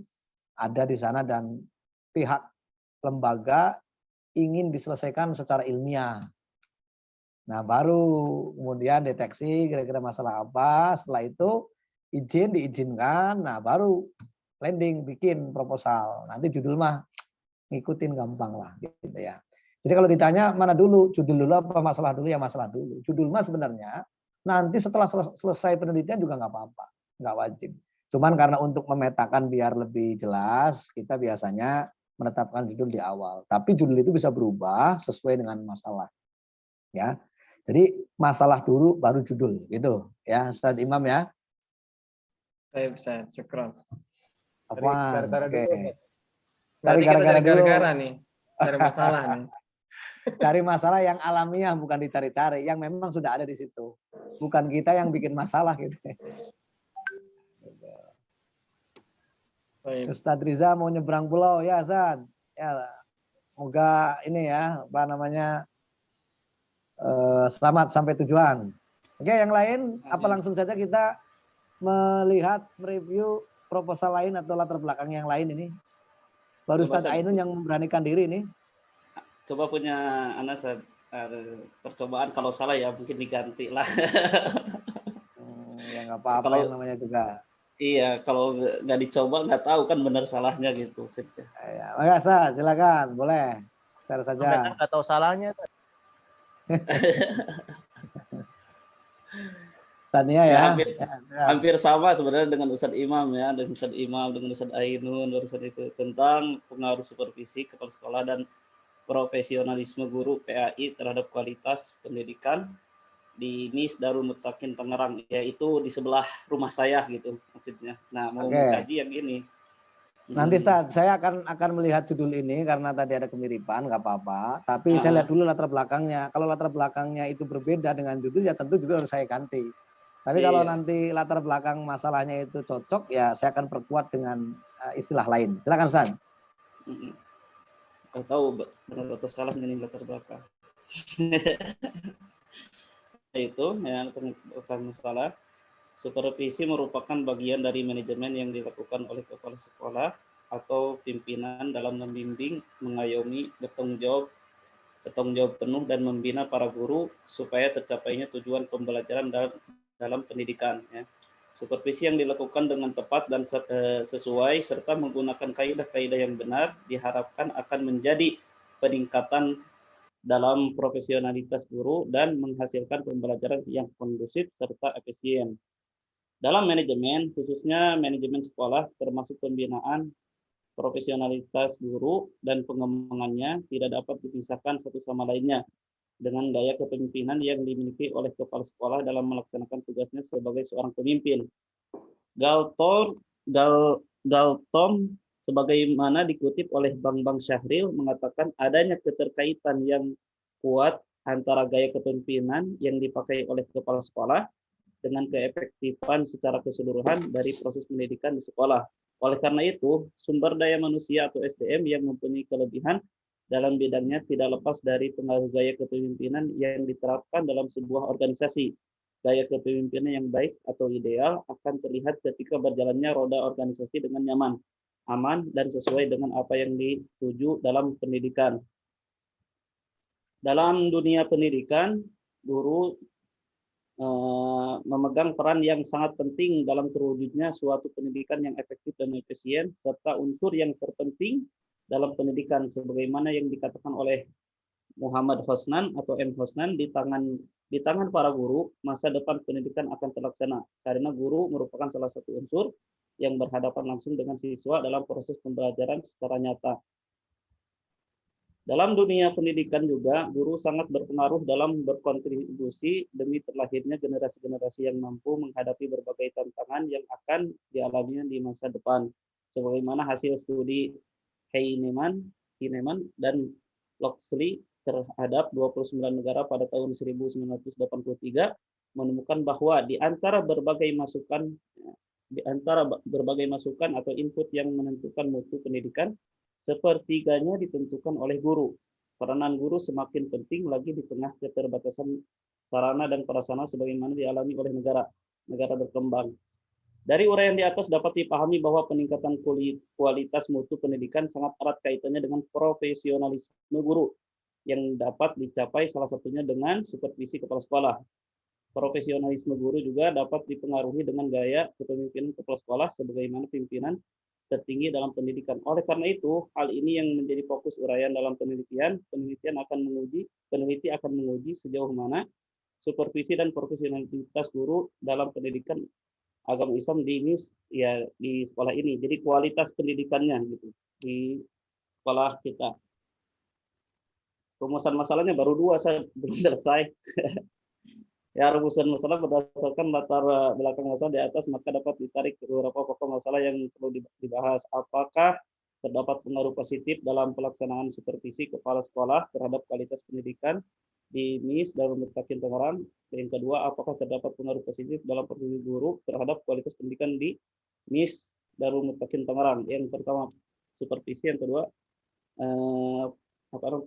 ada di sana dan pihak lembaga ingin diselesaikan secara ilmiah. Nah, baru kemudian deteksi kira-kira masalah apa. Setelah itu diizinkan. Nah, baru landing bikin proposal. Nanti judul mah ngikutin gampang lah gitu ya. Jadi kalau ditanya mana dulu, judul dulu apa masalah dulu, ya masalah dulu. Judul mah sebenarnya nanti setelah selesai penelitian juga nggak apa-apa, nggak wajib. Cuman karena untuk memetakan biar lebih jelas, kita biasanya menetapkan judul di awal. Tapi judul itu bisa berubah sesuai dengan masalah. Ya. Jadi masalah dulu baru judul gitu ya, Ustaz Imam ya. Baik, Ustaz, syukran. Afwan, Gara-gara oke. dulu. Cari gara-gara dulu. Gara-gara nih, cari masalah nih. Cari masalah yang alamiah, bukan dicari-cari, yang memang sudah ada di situ. Bukan kita yang bikin masalah gitu. Ustadz Riza mau nyebrang pulau ya, Ustadz. Ya, semoga ini ya, apa namanya, selamat sampai tujuan. Oke, yang lain, apa langsung saja kita melihat mereview proposal lain atau latar belakang yang lain ini? Baru Ustadz Ainun yang memberanikan diri ini. Coba punya anak percobaan, kalau salah ya mungkin diganti lah. Ya nggak apa-apa, yang namanya juga. Iya, kalau nggak dicoba nggak tahu kan benar salahnya gitu. Ya, maka Ustaz, silakan, boleh. Share saja. Nggak tahu salahnya. Tania ya. Hampir sama sebenarnya dengan Ustadz Imam ya, dengan Ustadz Imam, dengan Ustadz Ainun barusan itu tentang pengaruh supervisi kepala sekolah dan profesionalisme guru PAI terhadap kualitas pendidikan di MIS Darul Mutakin Tangerang, yaitu di sebelah rumah saya gitu maksudnya. Nah, mau mengkaji yang ini. Nanti Ustaz, saya akan melihat judul ini karena tadi ada kemiripan, nggak apa-apa. Tapi saya lihat dulu latar belakangnya. Kalau latar belakangnya itu berbeda dengan judul, ya tentu judul harus saya ganti. Tapi kalau nanti latar belakang masalahnya itu cocok, ya saya akan perkuat dengan istilah lain. Silakan Ustaz. Nggak tahu benar atau salah mengenai latar belakang. Itu yang bukan masalah. Supervisi merupakan bagian dari manajemen yang dilakukan oleh kepala sekolah atau pimpinan dalam membimbing, mengayomi, bertanggung jawab penuh dan membina para guru supaya tercapainya tujuan pembelajaran dalam pendidikan. Ya. Supervisi yang dilakukan dengan tepat dan sesuai serta menggunakan kaidah-kaidah yang benar diharapkan akan menjadi peningkatan dalam profesionalitas guru dan menghasilkan pembelajaran yang kondusif serta efisien. Dalam manajemen, khususnya manajemen sekolah, termasuk pembinaan profesionalitas guru dan pengembangannya tidak dapat dipisahkan satu sama lainnya dengan gaya kepemimpinan yang dimiliki oleh kepala sekolah dalam melaksanakan tugasnya sebagai seorang pemimpin. Galton sebagaimana dikutip oleh Bang Syahril mengatakan adanya keterkaitan yang kuat antara gaya kepemimpinan yang dipakai oleh kepala sekolah dengan keefektifan secara keseluruhan dari proses pendidikan di sekolah. Oleh karena itu, sumber daya manusia atau SDM yang mempunyai kelebihan dalam bidangnya tidak lepas dari pengaruh gaya kepemimpinan yang diterapkan dalam sebuah organisasi. Gaya kepemimpinan yang baik atau ideal akan terlihat ketika berjalannya roda organisasi dengan nyaman, aman, dan sesuai dengan apa yang dituju dalam pendidikan. Dalam dunia pendidikan, guru memegang peran yang sangat penting dalam terwujudnya suatu pendidikan yang efektif dan efisien, serta unsur yang terpenting dalam pendidikan, sebagaimana yang dikatakan oleh Muhammad Hosnan atau M. Hosnan, di tangan para guru, masa depan pendidikan akan terlaksana, karena guru merupakan salah satu unsur yang berhadapan langsung dengan siswa dalam proses pembelajaran secara nyata. Dalam dunia pendidikan juga, guru sangat berpengaruh dalam berkontribusi demi terlahirnya generasi-generasi yang mampu menghadapi berbagai tantangan yang akan dialaminya di masa depan. Sebagaimana hasil studi Heinemann dan Locksley terhadap 29 negara pada tahun 1983 menemukan bahwa di antara berbagai masukan atau input yang menentukan mutu pendidikan, sepertiganya ditentukan oleh guru. Peranan guru semakin penting lagi di tengah keterbatasan sarana dan prasarana sebagaimana dialami oleh negara berkembang. Dari uraian di atas dapat dipahami bahwa peningkatan kualitas mutu pendidikan sangat erat kaitannya dengan profesionalisme guru yang dapat dicapai salah satunya dengan supervisi kepala sekolah. Profesionalisme guru juga dapat dipengaruhi dengan gaya kepemimpinan kepala sekolah sebagaimana pimpinan tertinggi dalam pendidikan. Oleh karena itu, hal ini yang menjadi fokus uraian dalam peneliti akan menguji sejauh mana supervisi dan profesionalitas guru dalam pendidikan agama Islam di sekolah ini. Jadi kualitas pendidikannya gitu di sekolah kita. Rumusan masalahnya baru 2, saya belum selesai. Ya, rumusan masalah berdasarkan latar belakang masalah di atas, maka dapat ditarik beberapa pokok masalah yang perlu dibahas. Apakah terdapat pengaruh positif dalam pelaksanaan supervisi kepala sekolah terhadap kualitas pendidikan di MIS Darul Mutakin Tangerang? Yang kedua, apakah terdapat pengaruh positif dalam profesi guru terhadap kualitas pendidikan di MIS Darul Mutakin Tangerang? Yang pertama, supervisi. Yang kedua,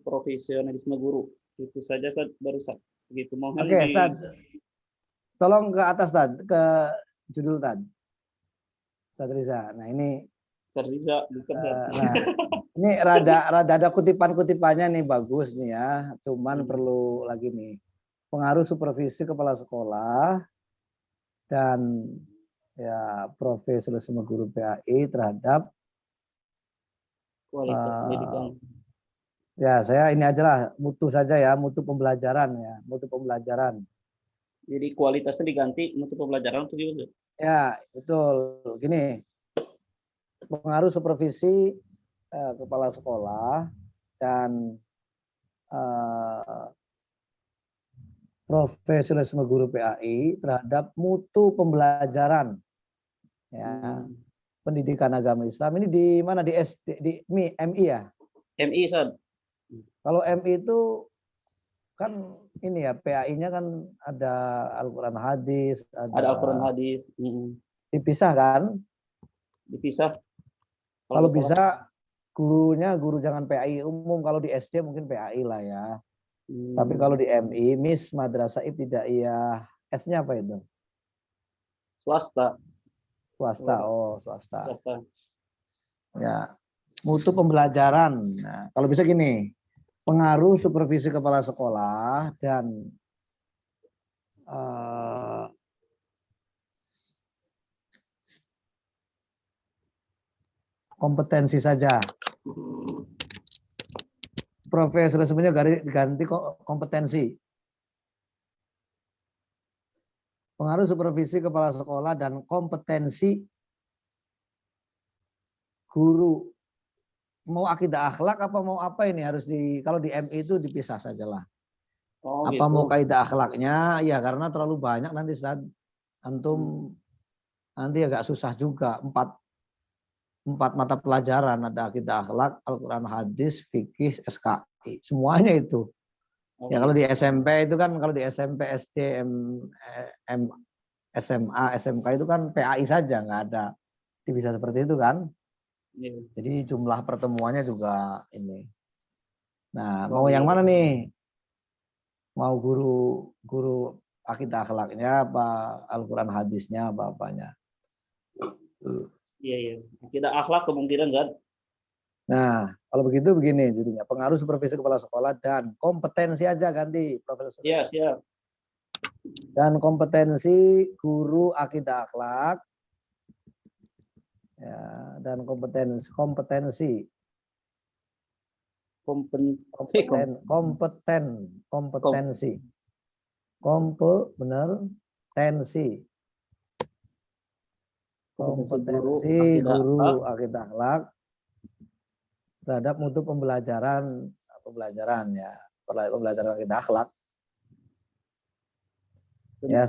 profesionalisme guru. Itu saja baru segitu. Mohon Oke, Ustaz. Tolong ke atas, Ustaz, ke judul tadi. Ustaz Riza. Nah, ini Ustaz Riza, ini rada ada kutipan-kutipannya nih, bagus nih ya. Cuman perlu lagi nih. Pengaruh supervisi kepala sekolah dan ya profesionalisme guru PAI terhadap kualitas pendidikan. Ya, saya ini aja lah, mutu saja ya, mutu pembelajaran ya, mutu pembelajaran. Jadi kualitasnya diganti mutu pembelajaran itu gimana? Ya, betul. Gini, pengaruh supervisi kepala sekolah dan profesionalisme guru PAI terhadap mutu pembelajaran. Ya. pendidikan agama Islam. Ini di mana? Di SD, di MI ya? MI, Ustaz. Kalau MI itu kan ini ya, PAI-nya kan ada Al-Quran hadis, Ada Al-Quran hadis. dipisah kan? Dipisah. Kalau nggak salah. bisa gurunya guru jangan PAI umum, kalau di SD mungkin PAI lah ya. Tapi kalau di MI, Miss Madrasah Ibtidaiyah, S-nya apa itu? Swasta. Swasta. Oh, swasta. Swasta. Ya, mutu pembelajaran. Nah, kalau bisa gini, pengaruh supervisi kepala sekolah dan kompetensi saja. Profesionalismenya ganti kompetensi. Pengaruh supervisi kepala sekolah dan kompetensi guru. Mau akidah akhlak apa mau apa ini harus kalau di MI itu dipisah sajalah. Oh, apa gitu. mau kaidah akhlaknya ya, karena terlalu banyak nanti saat antum nanti agak susah juga. Empat mata pelajaran, ada akidah akhlak, Al-Quran hadis, fikih, SKI, semuanya itu. Ya kalau di SMP itu kan, kalau di SMP, SD, SMA, SMK itu kan PAI saja, nggak ada bisa seperti itu kan. Jadi jumlah pertemuannya juga ini. Nah, mau yang mana nih? Mau guru akidah akhlaknya apa Al-Quran hadisnya apa apanya? Iya. Tidak akhlak kemungkinan kan? Nah, kalau begitu begini jadinya, pengaruh supervisi kepala sekolah dan kompetensi aja ganti profesor. Iya, siap. Dan kompetensi guru akidah akhlak. Ya, dan kompetensi kompetensi guru akidah akhlak terhadap mutu pembelajaran ya, pembelajaran akidah akhlak. Ya,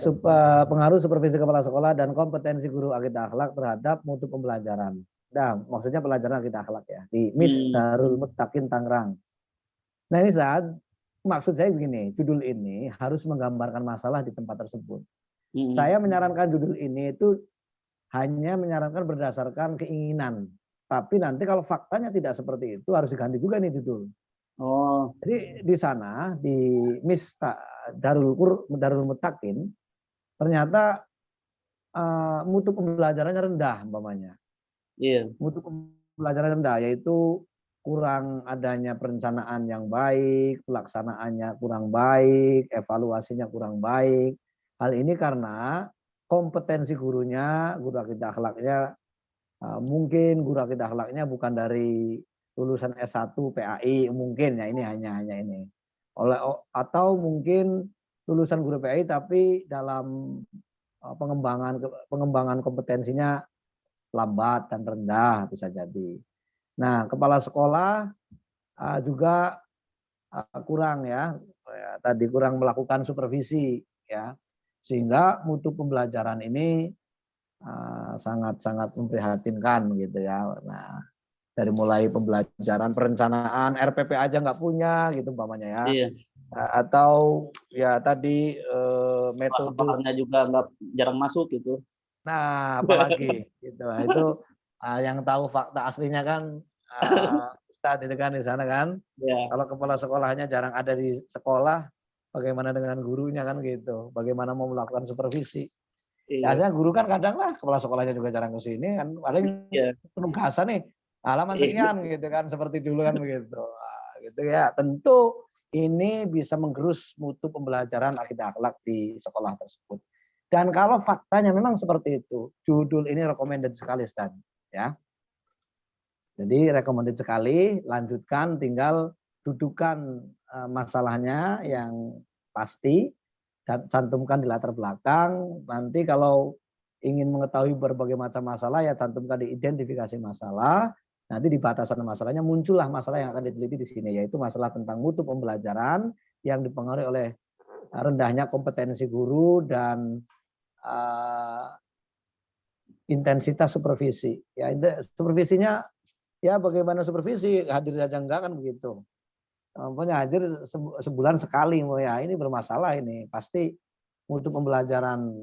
pengaruh supervisi kepala sekolah dan kompetensi guru akidah akhlak terhadap mutu pembelajaran. Nah, maksudnya pelajaran akidah akhlak ya di Miss Darul Muttaqin Tangerang. Nah, ini saat maksud saya begini, judul ini harus menggambarkan masalah di tempat tersebut. Saya menyarankan judul ini itu hanya menyarankan berdasarkan keinginan. Tapi nanti kalau faktanya tidak seperti itu harus diganti juga nih judul. Oh. Jadi di sana di Miss Darul Muttaqin ternyata mutu pembelajarannya rendah umpamanya. Iya. Mutu pembelajaran rendah yaitu kurang adanya perencanaan yang baik, pelaksanaannya kurang baik, evaluasinya kurang baik. Hal ini karena kompetensi gurunya, guru akidah akhlaknya mungkin guru akidah akhlaknya bukan dari lulusan S1 PAI mungkin ya, ini hanya ini. Atau mungkin lulusan guru PAI tapi dalam pengembangan kompetensinya lambat dan rendah bisa jadi. Nah, kepala sekolah juga kurang ya, tadi kurang melakukan supervisi ya, sehingga mutu pembelajaran ini sangat-sangat memprihatinkan gitu ya. Nah, dari mulai pembelajaran perencanaan RPP aja nggak punya gitu umpamanya ya. Iya. Atau ya tadi metode juga nggak jarang masuk gitu. Nah, apalagi gitu. Itu yang tahu fakta aslinya kan Ustadz itu kan di sana kan. Ya. Kalau kepala sekolahnya jarang ada di sekolah, bagaimana dengan gurunya kan gitu. Bagaimana mau melakukan supervisi. Iya. Biasanya guru kan kadang lah kepala sekolahnya juga jarang ke sini kan. Ada yang penugasan nih, halaman sekian gitu kan, seperti dulu kan begitu. Gitu ya. Tentu ini bisa menggerus mutu pembelajaran akidah akhlak di sekolah tersebut. Dan kalau faktanya memang seperti itu, judul ini recommended sekali Stan, ya. Jadi recommended sekali, lanjutkan, tinggal dudukan masalahnya yang pasti, dan cantumkan di latar belakang. Nanti kalau ingin mengetahui berbagai macam masalah, ya cantumkan di identifikasi masalah. Nanti di batasan masalahnya muncullah masalah yang akan diteliti di sini, yaitu masalah tentang mutu pembelajaran yang dipengaruhi oleh rendahnya kompetensi guru dan intensitas supervisi. Ya, supervisinya ya bagaimana supervisi, hadir aja enggak kan begitu. Pokoknya hadir sebulan sekali, ya ini bermasalah ini. Pasti untuk pembelajaran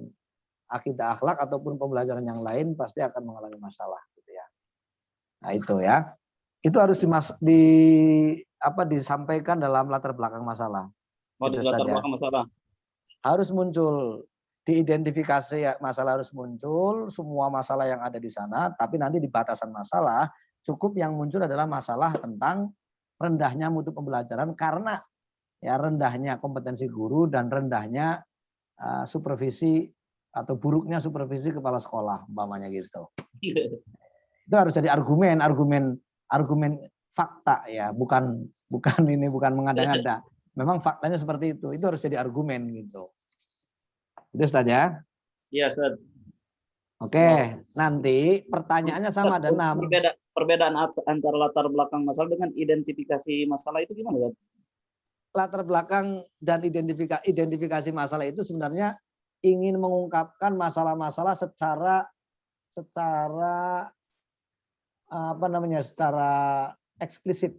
akidah akhlak ataupun pembelajaran yang lain pasti akan mengalami masalah gitu ya. Nah, itu ya. Itu harus disampaikan dalam latar belakang masalah. Oh, di Gitu latar saja. belakang masalah. Harus muncul, diidentifikasi ya, masalah harus muncul, semua masalah yang ada di sana, tapi nanti di batasan masalah cukup yang muncul adalah masalah tentang rendahnya mutu pembelajaran karena ya rendahnya kompetensi guru dan rendahnya supervisi atau buruknya supervisi kepala sekolah umpamanya gitu. Itu harus jadi argumen fakta ya, bukan mengada-ngada. Memang faktanya seperti itu. Itu harus jadi argumen gitu. Itu Ustaz ya. Iya, Ustaz. Oke, nanti pertanyaannya sama ada 6. Perbedaan antara latar belakang masalah dengan identifikasi masalah itu gimana, Ustaz? Latar belakang dan identifikasi masalah itu sebenarnya ingin mengungkapkan masalah-masalah secara secara eksplisit.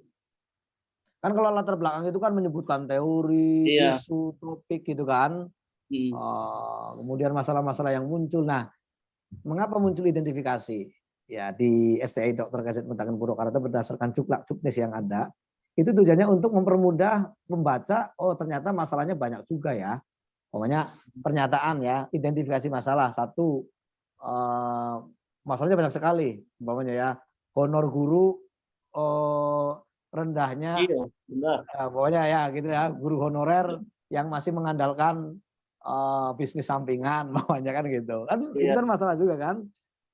Kan kalau latar belakang itu kan menyebutkan teori, Iya. isu, topik gitu kan. Kemudian masalah-masalah yang muncul. Nah, mengapa muncul identifikasi? Ya di STI Dr. Kaset Mutakin Purwokerto berdasarkan cuplak-cupnis yang ada, itu tujuannya untuk mempermudah membaca, oh ternyata masalahnya banyak juga ya. Pokoknya pernyataan ya, identifikasi masalah. Satu, masalahnya banyak sekali. Umpamanya ya, honor guru rendahnya, Iya, benar. pokoknya ya gitu ya, guru honorer yang masih mengandalkan bisnis sampingan, namanya kan gitu. Kan itu kan masalah juga kan.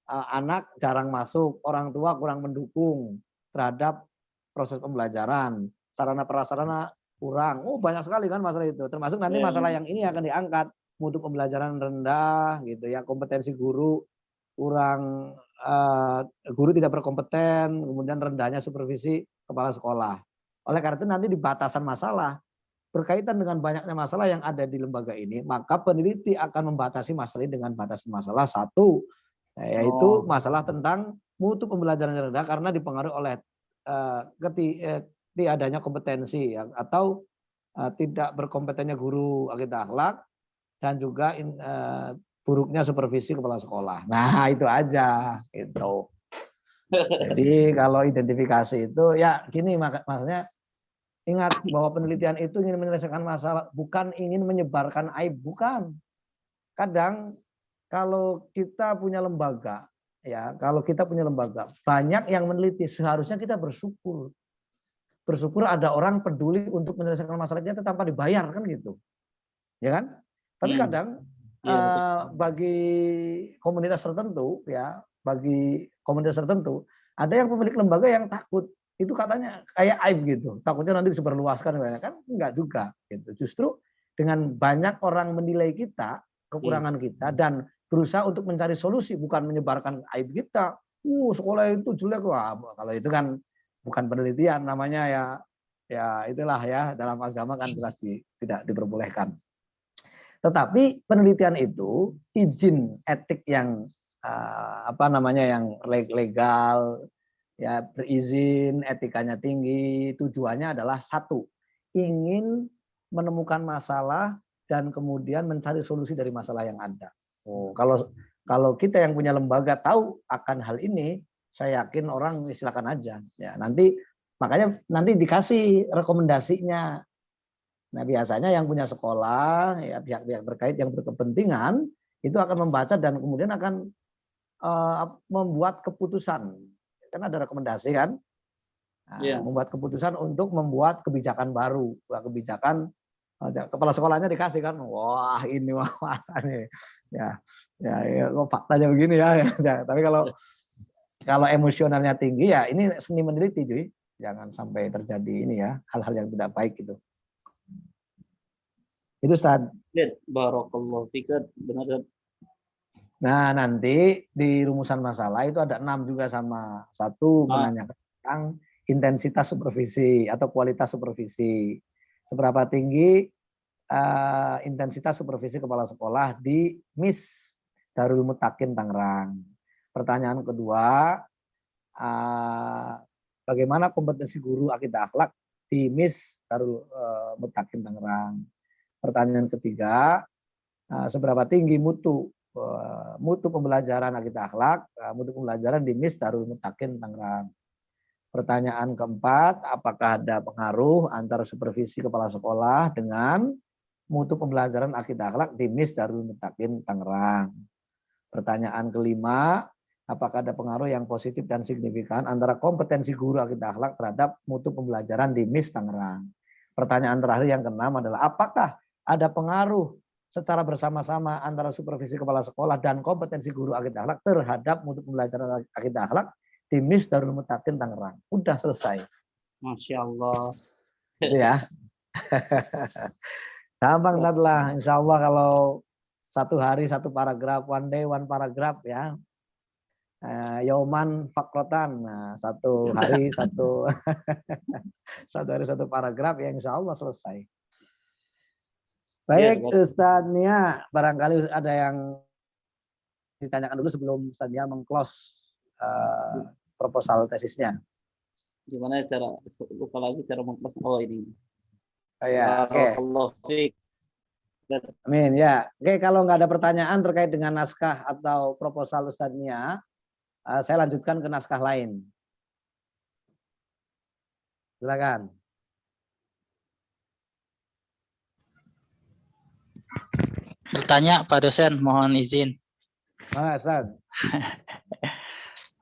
Anak jarang masuk, orang tua kurang mendukung terhadap proses pembelajaran, sarana prasarana kurang. Oh banyak sekali kan masalah itu. Termasuk nanti masalah yang ini akan diangkat, mutu pembelajaran rendah gitu ya, kompetensi guru kurang, guru tidak berkompeten, kemudian rendahnya supervisi kepala sekolah. Oleh karena itu nanti di batasan masalah berkaitan dengan banyaknya masalah yang ada di lembaga ini, maka peneliti akan membatasi masalah ini dengan batasan masalah satu, yaitu masalah tentang mutu pembelajaran yang rendah karena dipengaruhi oleh adanya kompetensi ya, atau tidak berkompetennya guru akidah akhlak dan juga buruknya supervisi kepala sekolah. Nah itu aja gitu. Jadi kalau identifikasi itu ya gini, maksudnya ingat bahwa penelitian itu ingin menyelesaikan masalah, bukan ingin menyebarkan aib, bukan. Kadang kalau kita punya lembaga, ya kalau kita punya lembaga, banyak yang meneliti, seharusnya kita bersyukur. Bersyukur ada orang peduli untuk menyelesaikan masalah kita tanpa dibayar kan gitu. Ya kan? Tapi kadang bagi komunitas tertentu ya, ada yang pemilik lembaga yang takut. Itu katanya kayak aib gitu. Takutnya nanti disebarluaskan kan enggak juga gitu. Justru dengan banyak orang menilai kita, kekurangan kita dan berusaha untuk mencari solusi, bukan menyebarkan aib kita. Sekolah itu jelek. Wah, kalau itu kan bukan penelitian, namanya ya itulah ya, dalam agama kan jelas tidak diperbolehkan. Tetapi penelitian itu izin etik yang yang legal, ya berizin, etikanya tinggi, tujuannya adalah satu, ingin menemukan masalah dan kemudian mencari solusi dari masalah yang ada. Kalau kita yang punya lembaga tahu akan hal ini, saya yakin orang silakan aja. Ya makanya nanti dikasih rekomendasinya. Nah biasanya yang punya sekolah, ya pihak-pihak terkait yang berkepentingan itu akan membaca dan kemudian akan membuat keputusan. Kan ada rekomendasi kan, membuat keputusan untuk membuat kebijakan baru, kebijakan kepala sekolahnya dikasih kan, wah ini nih, ya kok faktanya begini ya. Tapi kalau emosionalnya tinggi ya ini seni meneliti cuy, jangan sampai terjadi ini ya hal-hal yang tidak baik gitu. Itu Ustaz. Barakallahu fiik, benar. Nah nanti di rumusan masalah itu ada 6 juga sama. Satu menanyakan tentang intensitas supervisi atau kualitas supervisi. Seberapa tinggi intensitas supervisi kepala sekolah di MIS Darul Mutakin Tangerang. Pertanyaan kedua, bagaimana kompetensi guru akidah akhlak di MIS Darul Mutakin Tangerang? Pertanyaan ketiga, seberapa tinggi mutu pembelajaran akidah akhlak, mutu pembelajaran di MIS Darul Mutakin Tangerang? Pertanyaan keempat, apakah ada pengaruh antara supervisi kepala sekolah dengan mutu pembelajaran akidah akhlak di MIS Darul Mutakin Tangerang? Pertanyaan kelima, apakah ada pengaruh yang positif dan signifikan antara kompetensi guru akidah akhlak terhadap mutu pembelajaran di MIS Tangerang? Pertanyaan terakhir yang keenam adalah apakah ada pengaruh secara bersama-sama antara supervisi kepala sekolah dan kompetensi guru akidah akhlak terhadap mutu pembelajaran akidah akhlak di MIS Darul Mutakin Tangerang? Udah selesai. Masya Allah. Itu ya. Gampang lah. Insya Allah kalau satu hari satu paragraf, one day one paragraf ya. Yauman fakrotan, nah, satu hari satu satu hari satu paragraf ya, insya Allah selesai. Baik, Ustadz Nia, barangkali ada yang ditanyakan dulu sebelum Ustadz Nia meng-close proposal tesisnya. Gimana cara, lupa lagi cara meng-close ini. Ya, oke. Amin ya. Oke, kalau nggak ada pertanyaan terkait dengan naskah atau proposal Ustadz Nia, saya lanjutkan ke naskah lain. Silakan. Bertanya Pak dosen, mohon izin. Ustaz.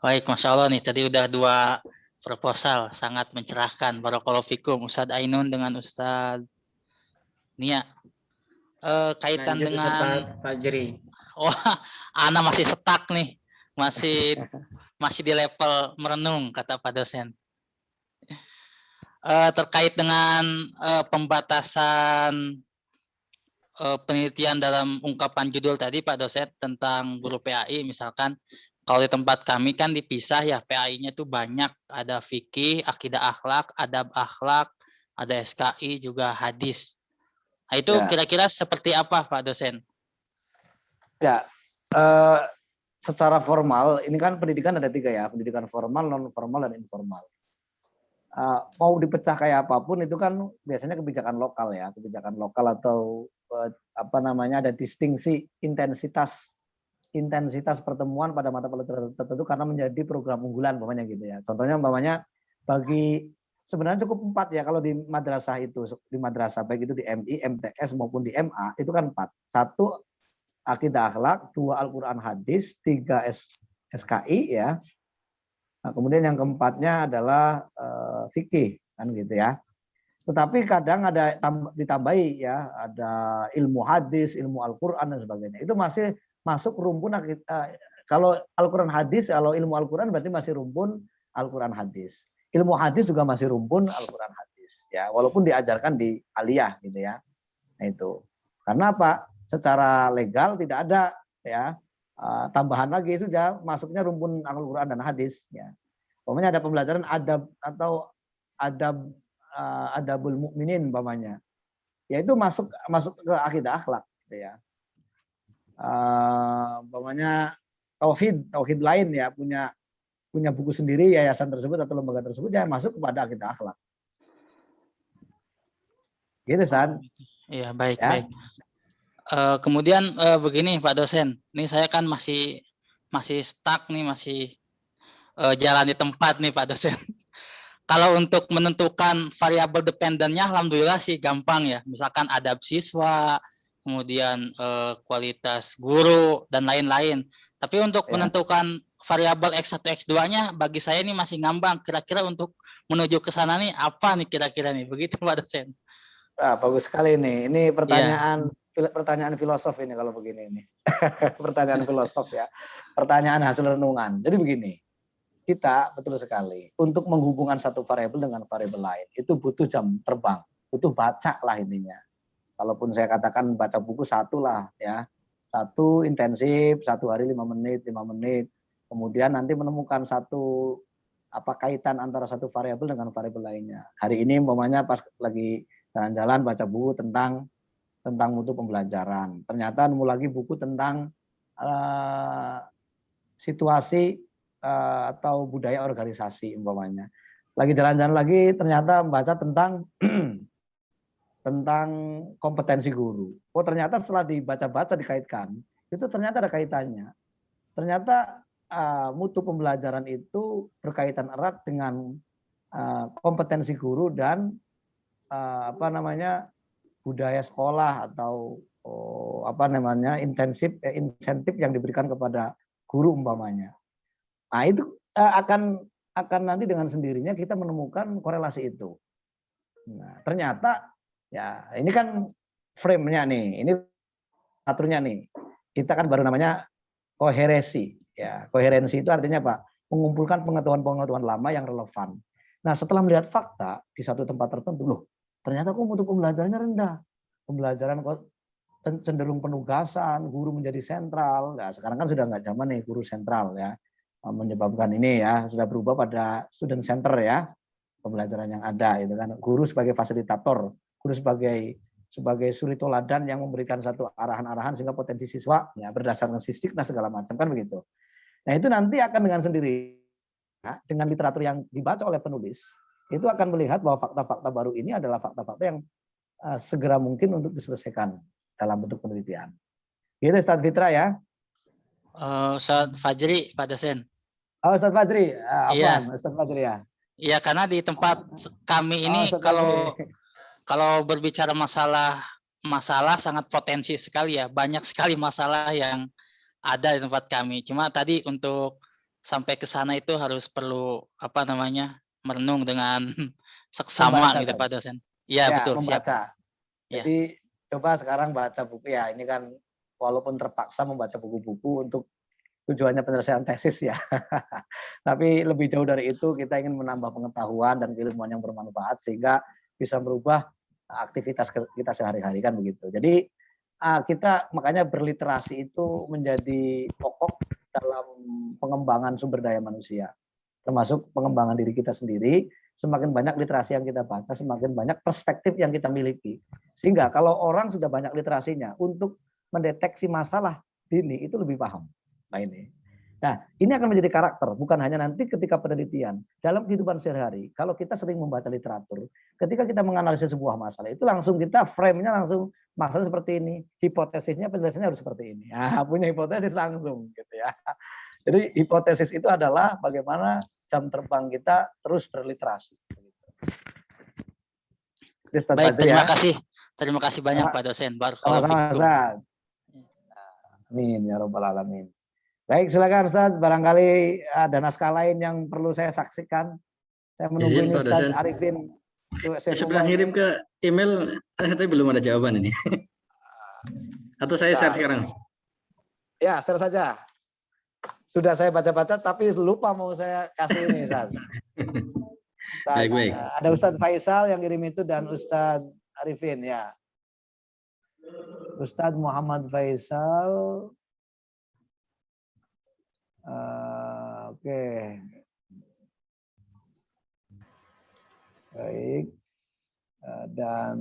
Baik, Masya Allah nih, tadi udah 2 proposal, sangat mencerahkan. Barakallahu fikum, Ustadz Ainun dengan Ustadz Nia. Kaitan Lanjut, dengan Pak Jeri. wah, Ana masih stuck nih, masih di level merenung kata Pak dosen. Terkait dengan pembatasan penelitian dalam ungkapan judul tadi Pak dosen tentang guru PAI, misalkan kalau di tempat kami kan dipisah ya, PAI-nya tuh banyak, ada fikih, akidah akhlak, adab akhlak, ada SKI juga hadis. Nah, itu kira-kira seperti apa Pak dosen? Ya, secara formal ini kan pendidikan ada 3 ya, pendidikan formal, non formal dan informal. Mau dipecah kayak apapun itu kan biasanya kebijakan lokal ya, kebijakan lokal atau apa namanya, ada distingsi intensitas pertemuan pada mata pelajaran tertentu karena menjadi program unggulan umpamanya gitu ya. Contohnya umpamanya bagi sebenarnya cukup 4 ya kalau di madrasah itu, di madrasah baik itu di MI, MTS maupun di MA itu kan 4. 1 akidah akhlak, 2 Al-Quran hadis, 3 SKI ya. Nah, kemudian yang keempatnya adalah fikih kan gitu ya. Tetapi kadang ada ditambahi ya, ada ilmu hadis, ilmu Al-Quran dan sebagainya. Itu masih masuk rumpun kalau Al-Quran hadis, kalau ilmu Al-Quran berarti masih rumpun Al-Quran hadis. Ilmu hadis juga masih rumpun Al-Quran hadis ya, walaupun diajarkan di aliyah gitu ya. Nah itu. Karena apa? Secara legal tidak ada ya tambahan lagi, sudah masuknya rumpun Al-Quran dan hadis ya. Pokoknya ada pembelajaran adab atau adabul mukminin umpamanya. Ya itu masuk ke akidah akhlak gitu ya. Umpamanya tauhid lain ya, punya buku sendiri yayasan tersebut atau lembaga tersebut ya masuk kepada akidah akhlak. Gitu San. Iya, baik, ya. baik. Kemudian begini Pak dosen, ini saya kan masih stuck nih, masih jalan di tempat nih Pak dosen. Kalau untuk menentukan variabel dependennya alhamdulillah sih gampang ya. Misalkan adab siswa, kemudian kualitas guru dan lain-lain. Tapi untuk menentukan variabel X1 X2-nya bagi saya ini masih ngambang. Kira-kira untuk menuju ke sana nih apa nih kira-kira nih? Begitu Pak dosen. Bagus sekali nih. Ini pertanyaan filosof ini kalau begini ini. Pertanyaan filosof ya. Pertanyaan hasil renungan. Jadi begini. Kita betul sekali untuk menghubungkan satu variabel dengan variabel lain itu butuh jam terbang, butuh baca lah intinya. Kalaupun saya katakan baca buku 1 lah ya, 1 intensif 1 hari 5 menit, kemudian nanti menemukan satu kaitan antara satu variabel dengan variabel lainnya. Hari ini umpamanya pas lagi jalan-jalan baca buku tentang mutu pembelajaran, ternyata nemu lagi buku tentang situasi atau budaya organisasi umpamanya. Lagi jalan-jalan lagi ternyata membaca tentang tentang kompetensi guru. Oh ternyata setelah dibaca-baca dikaitkan, itu ternyata ada kaitannya. Ternyata mutu pembelajaran itu berkaitan erat dengan kompetensi guru dan budaya sekolah atau insentif yang diberikan kepada guru umpamanya. Nah itu akan nanti dengan sendirinya kita menemukan korelasi itu. Nah ternyata ya ini kan frame-nya nih, ini aturnya nih. Kita kan baru namanya koherensi. Ya, koherensi itu artinya apa? Mengumpulkan pengetahuan-pengetahuan lama yang relevan. Nah, setelah melihat fakta di satu tempat tertentu, loh, ternyata kok mutu pembelajarannya rendah. Pembelajaran kok cenderung penugasan, guru menjadi sentral. Nah, sekarang kan sudah nggak zaman nih guru sentral ya. Menyebabkan ini ya, sudah berubah pada student center ya. Pembelajaran yang ada itu kan guru sebagai fasilitator, guru sebagai suri toladan yang memberikan satu arahan-arahan sehingga potensi siswa ya berdasarkan statistik nah segala macam kan begitu. Nah itu nanti akan dengan sendiri ya, dengan literatur yang dibaca oleh penulis itu akan melihat bahwa fakta-fakta baru ini adalah fakta-fakta yang segera mungkin untuk diselesaikan dalam bentuk penelitian. Gitu Ustaz Fitra ya. Ustaz Fajri, Pak dosen. Oh Ustaz Fajri, Iya. Ustaz Fajri ya. Iya karena di tempat kami ini kalau berbicara masalah sangat potensi sekali ya, banyak sekali masalah yang ada di tempat kami. Cuma tadi untuk sampai ke sana itu harus perlu merenung dengan seksama Membaca, gitu kan? Pak dosen. Ya betul, membaca. siap. Jadi coba sekarang baca buku ya. Ini kan walaupun terpaksa membaca buku-buku untuk tujuannya penyelesaian tesis ya. Tapi lebih jauh dari itu kita ingin menambah pengetahuan dan keilmuan yang bermanfaat sehingga bisa merubah aktivitas kita sehari-hari kan begitu. Jadi kita makanya berliterasi itu menjadi pokok dalam pengembangan sumber daya manusia. Termasuk pengembangan diri kita sendiri. Semakin banyak literasi yang kita baca, semakin banyak perspektif yang kita miliki. Sehingga kalau orang sudah banyak literasinya untuk mendeteksi masalah dini itu lebih paham. Nah, ini akan menjadi karakter, bukan hanya nanti ketika penelitian. Dalam kehidupan sehari-hari, kalau kita sering membaca literatur, ketika kita menganalisis sebuah masalah, itu langsung kita frame-nya langsung masalah seperti ini, hipotesisnya penjelasannya harus seperti ini. Nah, punya hipotesis langsung gitu ya. Jadi hipotesis itu adalah bagaimana jam terbang kita terus berliterasi. Baik, terima kasih banyak Pak dosen. Sama-sama. Amin ya rabbal alamin. Baik, silakan Ustaz. Barangkali ada naskah lain yang perlu saya saksikan. Saya menunggu ini Ustaz Arifin. Sudah ngirim ke email, tapi belum ada jawaban ini. Atau saya share sekarang? Ya, share saja. Sudah saya baca-baca, tapi lupa mau saya kasih ini, Ustaz. Baik. Ada Ustadz Faisal yang kirim itu dan Ustadz Arifin ya. Ustadz Muhammad Faisal. Oke. Baik. Dan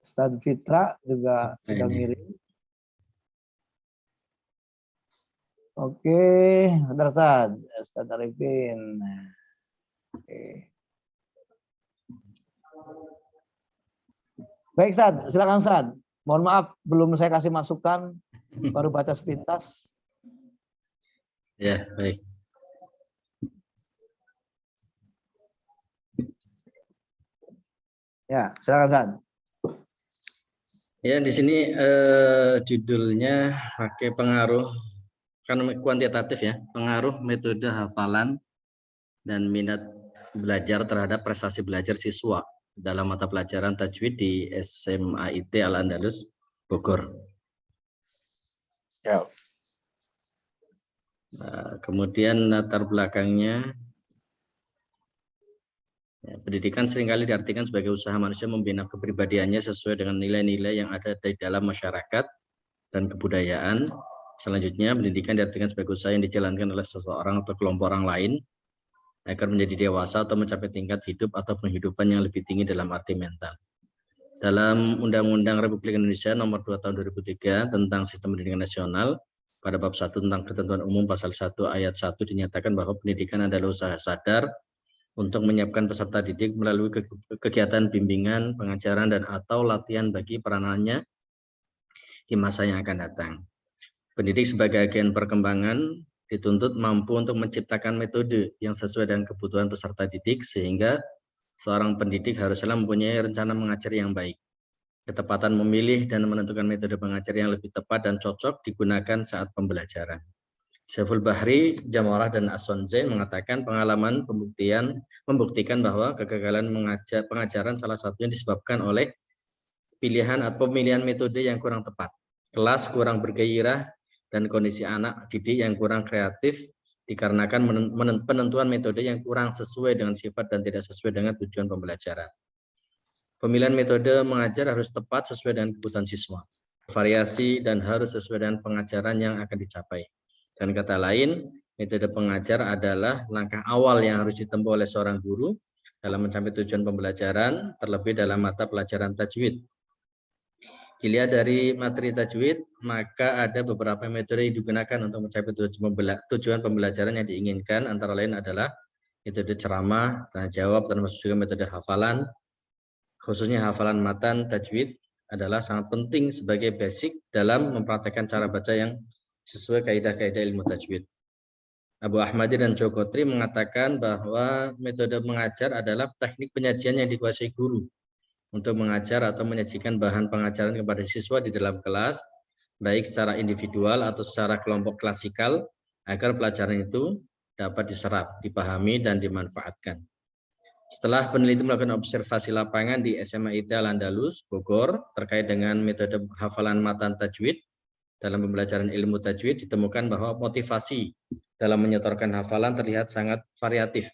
Ustadz Fitra juga sudah ngirim. Oke, bentar Ustadz Arifin. Oke. Baik Ustadz, silakan Ustadz. Mohon maaf belum saya kasih masukan, baru baca sepintas. Ya, baik. Ya, silakan Ustadz. Ya, di sini judulnya pakai pengaruh kan kuantitatif ya, pengaruh metode hafalan dan minat belajar terhadap prestasi belajar siswa dalam mata pelajaran tajwid di SMAIT Al-Andalus Bogor. Ya. Nah, kemudian latar belakangnya, ya, pendidikan seringkali diartikan sebagai usaha manusia membina kepribadiannya sesuai dengan nilai-nilai yang ada di dalam masyarakat dan kebudayaan. Selanjutnya, pendidikan diartikan sebagai usaha yang dijalankan oleh seseorang atau kelompok orang lain agar menjadi dewasa atau mencapai tingkat hidup atau penghidupan yang lebih tinggi dalam arti mental. Dalam Undang-Undang Republik Indonesia Nomor 2 Tahun 2003 tentang Sistem Pendidikan Nasional, pada bab 1 tentang ketentuan umum pasal 1 ayat 1 dinyatakan bahwa pendidikan adalah usaha sadar untuk menyiapkan peserta didik melalui kegiatan bimbingan, pengajaran, dan atau latihan bagi peranannya di masa yang akan datang. Pendidik sebagai agen perkembangan dituntut mampu untuk menciptakan metode yang sesuai dengan kebutuhan peserta didik, sehingga seorang pendidik haruslah mempunyai rencana mengajar yang baik. Ketepatan memilih dan menentukan metode mengajar yang lebih tepat dan cocok digunakan saat pembelajaran. Syaiful Bahri, Jamarah, dan Aswan Zain mengatakan pengalaman membuktikan bahwa kegagalan pengajaran salah satunya disebabkan oleh pilihan atau pemilihan metode yang kurang tepat, kelas kurang bergairah, dan kondisi anak didik yang kurang kreatif dikarenakan penentuan metode yang kurang sesuai dengan sifat dan tidak sesuai dengan tujuan pembelajaran. Pemilihan metode mengajar harus tepat sesuai dengan kebutuhan siswa, variasi, dan harus sesuai dengan pengajaran yang akan dicapai. Dan kata lain, metode pengajar adalah langkah awal yang harus ditempuh oleh seorang guru dalam mencapai tujuan pembelajaran, terlebih dalam mata pelajaran tajwid. Dilihat dari materi tajwid, maka ada beberapa metode yang digunakan untuk mencapai tujuan pembelajaran yang diinginkan, antara lain adalah metode ceramah, tanya jawab, termasuk juga metode hafalan. Khususnya hafalan matan tajwid adalah sangat penting sebagai basic dalam mempraktekkan cara baca yang sesuai kaidah-kaidah ilmu tajwid. Abu Ahmadi dan Jokotri mengatakan bahwa metode mengajar adalah teknik penyajian yang dikuasai guru untuk mengajar atau menyajikan bahan pengajaran kepada siswa di dalam kelas, baik secara individual atau secara kelompok klasikal, agar pelajaran itu dapat diserap, dipahami, dan dimanfaatkan. Setelah peneliti melakukan observasi lapangan di SMA IT Al-Andalus, Bogor, terkait dengan metode hafalan matan tajwid, dalam pembelajaran ilmu tajwid ditemukan bahwa motivasi dalam menyetorkan hafalan terlihat sangat variatif.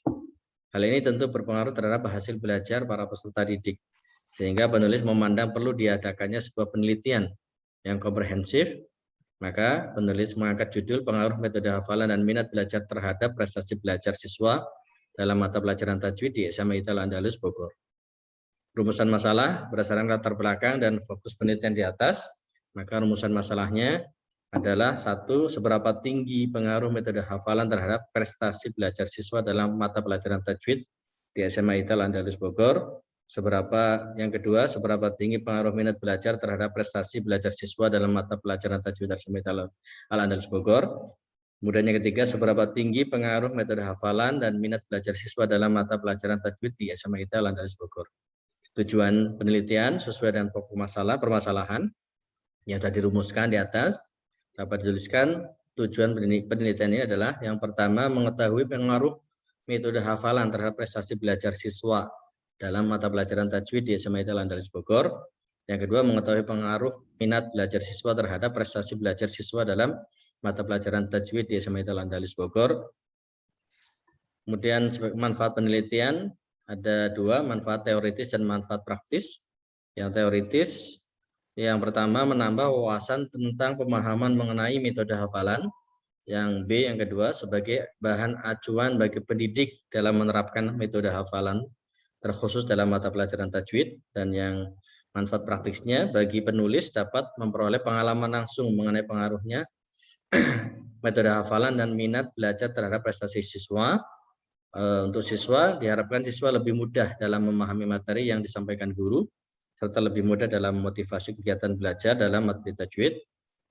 Hal ini tentu berpengaruh terhadap hasil belajar para peserta didik, sehingga penulis memandang perlu diadakannya sebuah penelitian yang komprehensif. Maka penulis mengangkat judul pengaruh metode hafalan dan minat belajar terhadap prestasi belajar siswa dalam mata pelajaran tajwid di SMA IT Al-Andalus, Bogor. Rumusan masalah berdasarkan latar belakang dan fokus penelitian di atas, maka rumusan masalahnya adalah 1. Seberapa tinggi pengaruh metode hafalan terhadap prestasi belajar siswa dalam mata pelajaran tajwid di SMA IT Al-Andalus, Bogor. Yang kedua, seberapa tinggi pengaruh minat belajar terhadap prestasi belajar siswa dalam mata pelajaran tajwid SMA IT Al-Andalus, Bogor. Kemudian yang ketiga, seberapa tinggi pengaruh metode hafalan dan minat belajar siswa dalam mata pelajaran tajwid di SMA IT Al-Andalus, Bogor. Tujuan penelitian sesuai dengan pokok permasalahan yang sudah dirumuskan di atas dapat dituliskan. Tujuan penelitian ini adalah yang pertama, mengetahui pengaruh metode hafalan terhadap prestasi belajar siswa dalam mata pelajaran tajwid di SMA IT Al-Andalus, Bogor. Yang kedua, mengetahui pengaruh minat belajar siswa terhadap prestasi belajar siswa dalam mata pelajaran tajwid di SMA IT Al-Andalus, Bogor. Kemudian manfaat penelitian ada 2, manfaat teoritis dan manfaat praktis. Yang teoritis, yang pertama, menambah wawasan tentang pemahaman mengenai metode hafalan. Yang B, yang kedua, sebagai bahan acuan bagi pendidik dalam menerapkan metode hafalan terkhusus dalam mata pelajaran tajwid. Dan yang manfaat praktisnya, bagi penulis dapat memperoleh pengalaman langsung mengenai pengaruhnya metode hafalan dan minat belajar terhadap prestasi siswa. Untuk siswa, diharapkan siswa lebih mudah dalam memahami materi yang disampaikan guru, serta lebih mudah dalam motivasi kegiatan belajar dalam materi tajwid.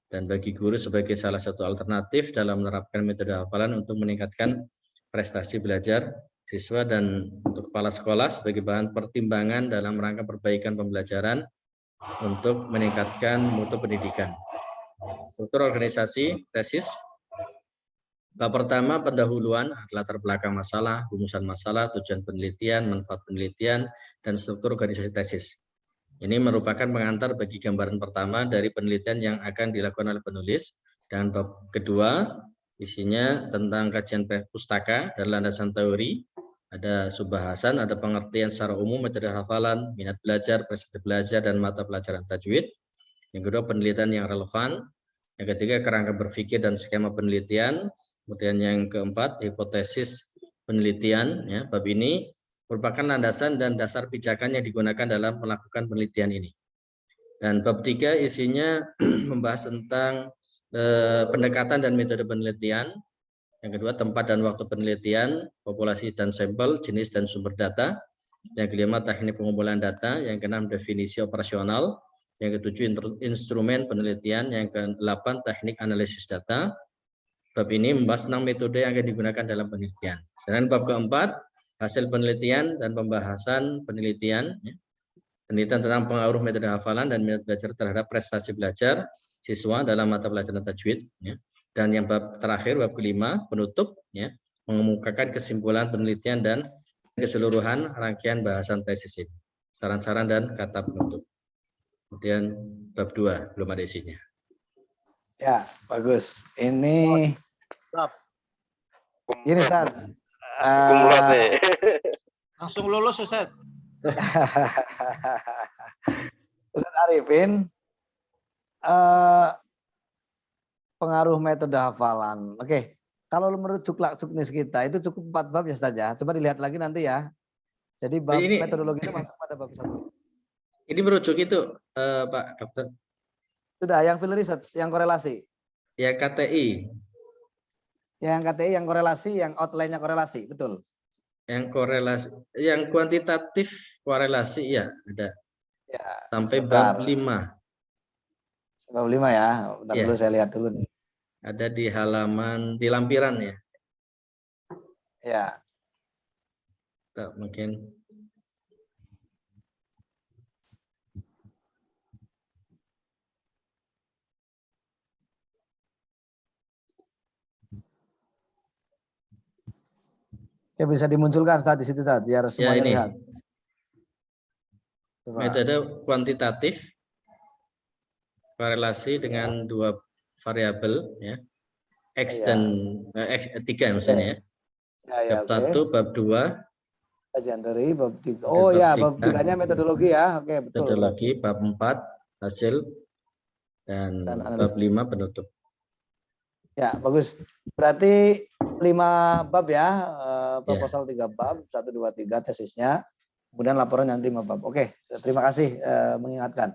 Dan bagi guru sebagai salah satu alternatif dalam menerapkan metode hafalan untuk meningkatkan prestasi belajar siswa, dan untuk kepala sekolah sebagai bahan pertimbangan dalam rangka perbaikan pembelajaran untuk meningkatkan mutu pendidikan. Struktur organisasi tesis. Bab pertama, pendahuluan, latar belakang masalah, rumusan masalah, tujuan penelitian, manfaat penelitian, dan struktur organisasi tesis. Ini merupakan pengantar bagi gambaran pertama dari penelitian yang akan dilakukan oleh penulis. Dan bab kedua, isinya tentang kajian pustaka dan landasan teori, ada subbahasan, ada pengertian secara umum metode hafalan, minat belajar, prestasi belajar, dan mata pelajaran tajwid. Yang kedua, penelitian yang relevan. Yang ketiga, kerangka berpikir dan skema penelitian. Kemudian yang keempat, hipotesis penelitian. Ya, bab ini merupakan landasan dan dasar pijakan yang digunakan dalam melakukan penelitian ini. Dan bab 3 isinya membahas tentang pendekatan dan metode penelitian. Yang kedua, tempat dan waktu penelitian, populasi dan sampel, jenis dan sumber data. Yang kelima, teknik pengumpulan data. Yang keenam, definisi operasional. Yang ketujuh, instrumen penelitian. Yang kedelapan, teknik analisis data. Bab ini membahas 6 metode yang akan digunakan dalam penelitian. Sedangkan bab keempat, hasil penelitian dan pembahasan penelitian. Penelitian tentang pengaruh metode hafalan dan minat belajar terhadap prestasi belajar siswa dalam mata pelajaran tajwid. Dan yang bab terakhir, bab kelima, penutup, mengemukakan kesimpulan penelitian dan keseluruhan rangkaian bahasan tesis ini. Saran-saran dan kata penutup. Kemudian bab 2, belum ada isinya. Ya, bagus. Ini gini, Ustaz. Langsung lulus, Ustaz. Ustaz Arifin, pengaruh metode hafalan. Oke, kalau menurut Juklak-Juknis kita itu cukup 4 bab ya Ustaz ya. Coba dilihat lagi nanti ya. Jadi bab metodologi itu masuk pada bab 1. Ini merujuk itu, Pak Dokter. Sudah, yang field research, yang korelasi. Ya, KTI. Yang KTI, yang korelasi, yang outline-nya korelasi, betul. Yang korelasi, yang kuantitatif korelasi ya ada. Ya, sampai sebentar. bab 5. Bab 5 ya. Bentar Ya. dulu saya lihat dulu nih. Ada di halaman di lampiran ya. Ya. Tuh, mungkin Ya, bisa dimunculkan saat di situ saat biar semuanya ini. lihat. Coba. Metode kuantitatif korelasi dengan 2 variabel ya. X Ya. dan X 3 maksudnya ya. Ya, Bab 1, bab 2. Kajian teori bab 3. Oh ya, bab 3-nya metodologi ya. Oke, betul. Metodologi, bab 4 hasil dan bab 5 penutup. Ya, bagus. Berarti 5 bab ya, proposal 3 bab, 1, 2, 3 tesisnya. Kemudian laporan yang 5 bab. Oke, terima kasih mengingatkan.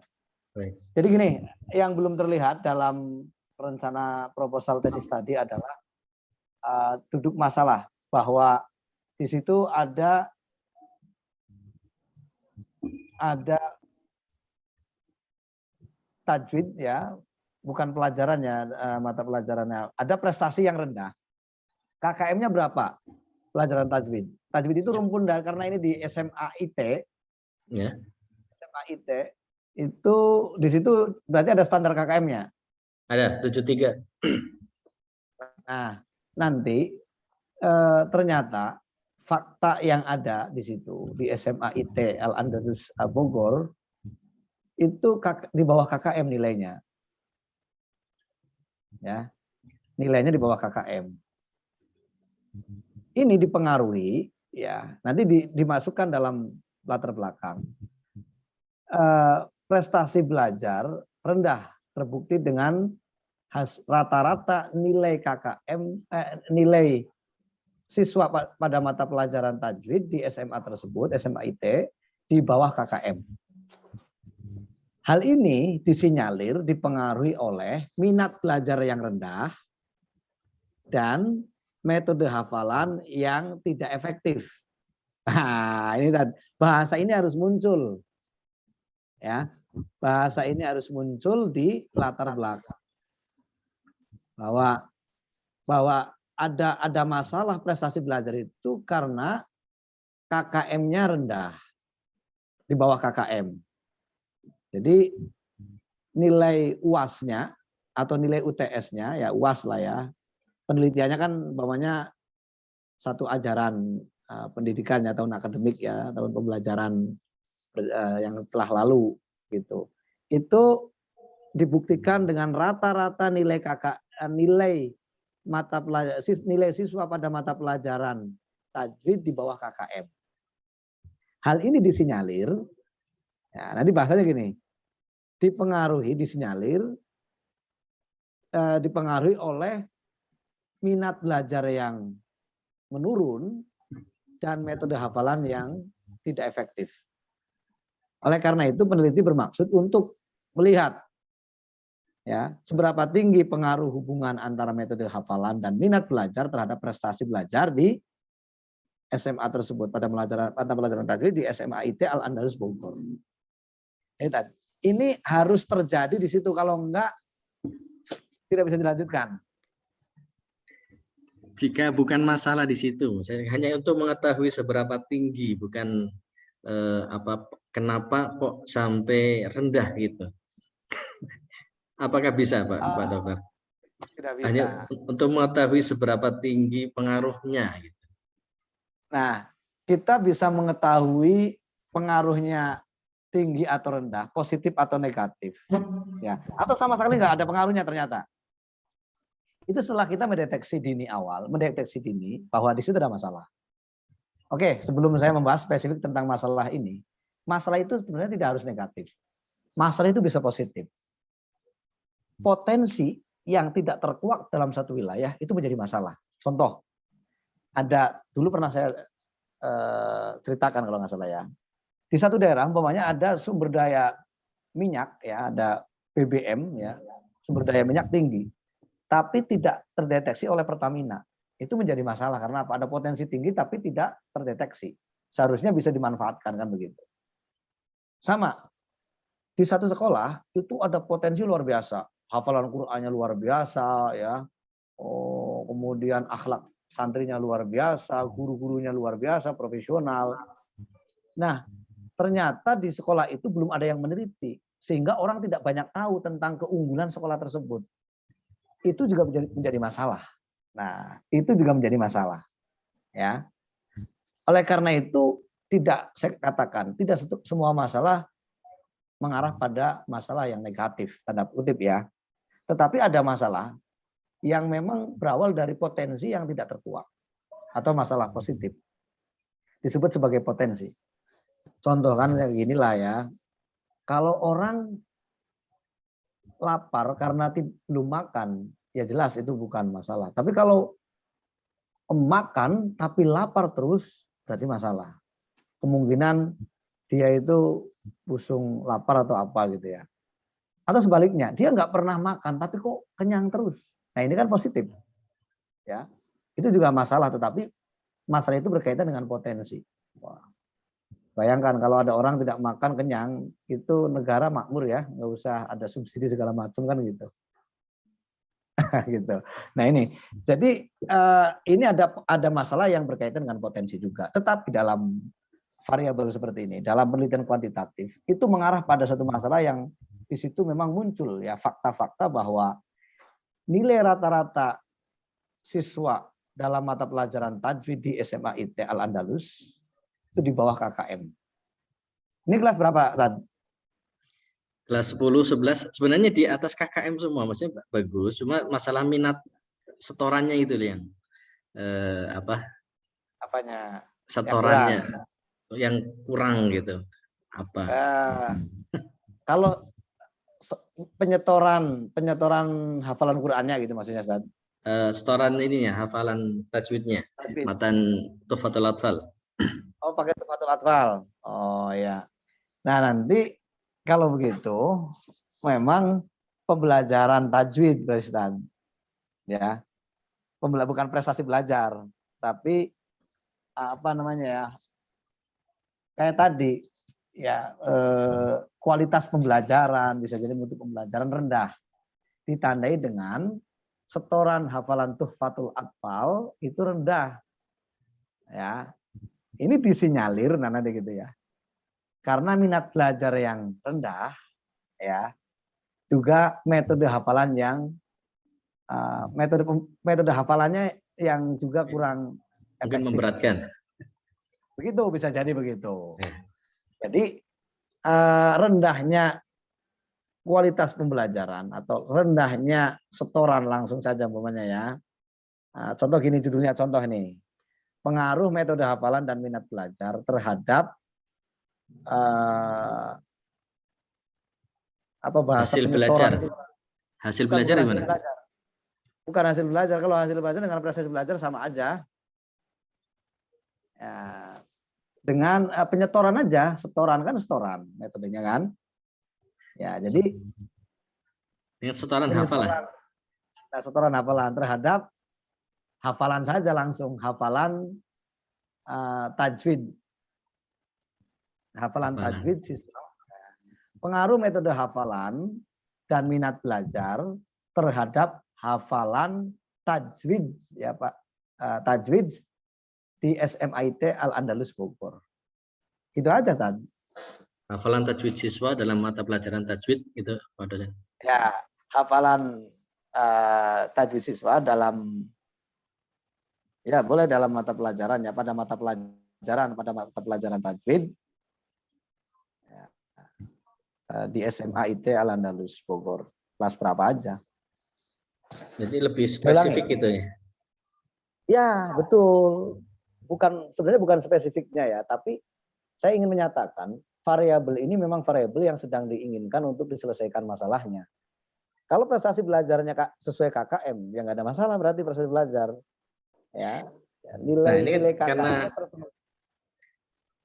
Baik. Jadi gini, yang belum terlihat dalam rencana proposal tesis tadi adalah duduk masalah bahwa di situ ada tajwid ya, bukan pelajarannya, mata pelajarannya. Ada prestasi yang rendah. KKM-nya berapa? Pelajaran tajwid. Tajwid itu rumpun karena ini di SMA IT. Ya. SMA IT itu di situ berarti ada standar KKM-nya. Ada 73. Nah, nanti ternyata fakta yang ada di situ di SMA IT Al-Andalus Bogor itu di bawah KKM nilainya. Ya. Nilainya di bawah KKM. Ini dipengaruhi ya, nanti dimasukkan dalam latar belakang. Prestasi belajar rendah terbukti dengan rata-rata nilai KKM nilai siswa pada mata pelajaran tajwid di SMA tersebut, SMA IT di bawah KKM. Hal ini disinyalir dipengaruhi oleh minat belajar yang rendah dan metode hafalan yang tidak efektif. Nah, ini bahasa ini harus muncul. Ya. Bahasa ini harus muncul di latar belakang. Bahwa ada masalah prestasi belajar itu karena KKM-nya rendah. Di bawah KKM. Jadi nilai UAS-nya atau nilai UTS-nya ya UAS lah ya. Penelitiannya kan umpamanya satu ajaran pendidikan ya, tahun akademik ya, tahun pembelajaran yang telah lalu gitu. Itu dibuktikan dengan rata-rata nilai nilai mata pelajaran, nilai siswa pada mata pelajaran tajwid di bawah KKM. Hal ini disinyalir, ya, nanti bahasanya gini, dipengaruhi oleh minat belajar yang menurun dan metode hafalan yang tidak efektif. Oleh karena itu peneliti bermaksud untuk melihat Ya, seberapa tinggi pengaruh hubungan antara metode hafalan dan minat belajar terhadap prestasi belajar di SMA tersebut pada pelajaran tajwid di SMA IT Al-Andalus Bogor. Ini harus terjadi di situ, kalau enggak tidak bisa dilanjutkan. Jika bukan masalah di situ, hanya untuk mengetahui seberapa tinggi, bukan kenapa kok sampai rendah gitu. Apakah bisa, Pak Dokter? Tidak bisa. Hanya untuk mengetahui seberapa tinggi pengaruhnya gitu. Nah, kita bisa mengetahui pengaruhnya tinggi atau rendah, positif atau negatif. Ya, atau sama sekali nggak ada pengaruhnya ternyata. Itu setelah kita mendeteksi dini bahwa di situ ada masalah. Oke, sebelum saya membahas spesifik tentang masalah ini, masalah itu sebenarnya tidak harus negatif. Masalah itu bisa positif. Potensi yang tidak terkuak dalam satu wilayah itu menjadi masalah. Contoh, dulu pernah saya ceritakan kalau nggak salah ya. Di satu daerah, umpamanya ada sumber daya minyak, ya, ada BBM, ya, sumber daya minyak tinggi, tapi tidak terdeteksi oleh Pertamina. Itu menjadi masalah karena apa? Ada potensi tinggi tapi tidak terdeteksi. Seharusnya bisa dimanfaatkan, kan begitu. Sama, di satu sekolah itu ada potensi luar biasa. Hafalan Qur'annya luar biasa, ya. Kemudian akhlak santrinya luar biasa, guru-gurunya luar biasa, profesional. Nah, ternyata di sekolah itu belum ada yang meneliti, sehingga orang tidak banyak tahu tentang keunggulan sekolah tersebut. Itu juga menjadi masalah. Nah, itu juga menjadi masalah. Ya. Oleh karena itu, saya katakan, tidak semua masalah mengarah pada masalah yang negatif, tanda kutip ya. Tetapi ada masalah yang memang berawal dari potensi yang tidak terkuak atau masalah positif. Disebut sebagai potensi. Contoh kan kayak ginilah ya. Kalau orang lapar karena belum makan, ya jelas itu bukan masalah. Tapi kalau makan tapi lapar terus, berarti masalah. Kemungkinan dia itu busung lapar atau apa gitu ya. Atau sebaliknya, dia nggak pernah makan tapi kok kenyang terus. Nah ini kan positif, ya. Itu juga masalah, tetapi masalah itu berkaitan dengan potensi. Wah. Bayangkan kalau ada orang tidak makan kenyang, itu negara makmur ya, nggak usah ada subsidi segala macam kan gitu. Gitu. Nah ini, jadi ini ada masalah yang berkaitan dengan potensi juga. Tetapi dalam variabel seperti ini, dalam penelitian kuantitatif, itu mengarah pada satu masalah yang di situ memang muncul ya fakta-fakta bahwa nilai rata-rata siswa dalam mata pelajaran tajwid di SMA IT Al-Andalus itu di bawah KKM. Ini kelas berapa, Tad? Kelas 10, 11, sebenarnya di atas KKM semua, maksudnya bagus, cuma masalah minat setorannya itu yang Apanya? setorannya yang kurang gitu. Apa? Kalau penyetoran hafalan Qur'annya gitu maksudnya, Ustaz? Setoran ininya, hafalan tajwidnya, matan Tuhfatul Atfal. Oh, pakai Tuhfatul Atfal. Oh ya. Nah, nanti kalau begitu memang pembelajaran tajwid, Ustaz. Ya. Bukan prestasi belajar, tapi apa namanya ya? Kayak tadi ya, kualitas pembelajaran bisa jadi mutu pembelajaran rendah, ditandai dengan setoran hafalan Tuhfatul Atfal itu rendah, ya. Ini disinyalir nanti gitu ya, karena minat belajar yang rendah, ya, juga metode hafalan yang metode hafalannya yang juga kurang mungkin efektif. Memberatkan. Begitu, bisa jadi begitu. Jadi rendahnya kualitas pembelajaran atau rendahnya setoran langsung saja umpamanya ya. Contoh gini judulnya, contoh ini. Pengaruh metode hafalan dan minat belajar terhadap apa bahasa hasil penyetoran belajar. itu. Hasil belajar gimana? Bukan hasil belajar. Kalau hasil belajar dengan prestasi belajar sama aja. Ya, dengan penyetoran aja, setoran kan setoran metodenya kan. Ya, jadi Dengan setoran hafalan. Nah, setoran hafalan terhadap hafalan saja langsung, hafalan tajwid. Hafalan tajwid siswa. Pengaruh metode hafalan dan minat belajar terhadap hafalan tajwid ya Pak. Tajwid di SMIT Al-Andalus Bogor. Itu aja tadi. Hafalan tajwid siswa dalam mata pelajaran tajwid itu Pak dosen. Ya, hafalan tajwid siswa dalam ya boleh dalam mata pelajaran ya pada mata pelajaran tajwid ya, di SMIT Al-Andalus Bogor. Kelas berapa aja. Jadi lebih spesifik itu ya. Ya, betul. Sebenarnya bukan spesifiknya ya, tapi saya ingin menyatakan variabel ini memang variabel yang sedang diinginkan untuk diselesaikan masalahnya. Kalau prestasi belajarnya sesuai KKM, ya nggak ada masalah berarti prestasi belajar. Ya, nilai KKM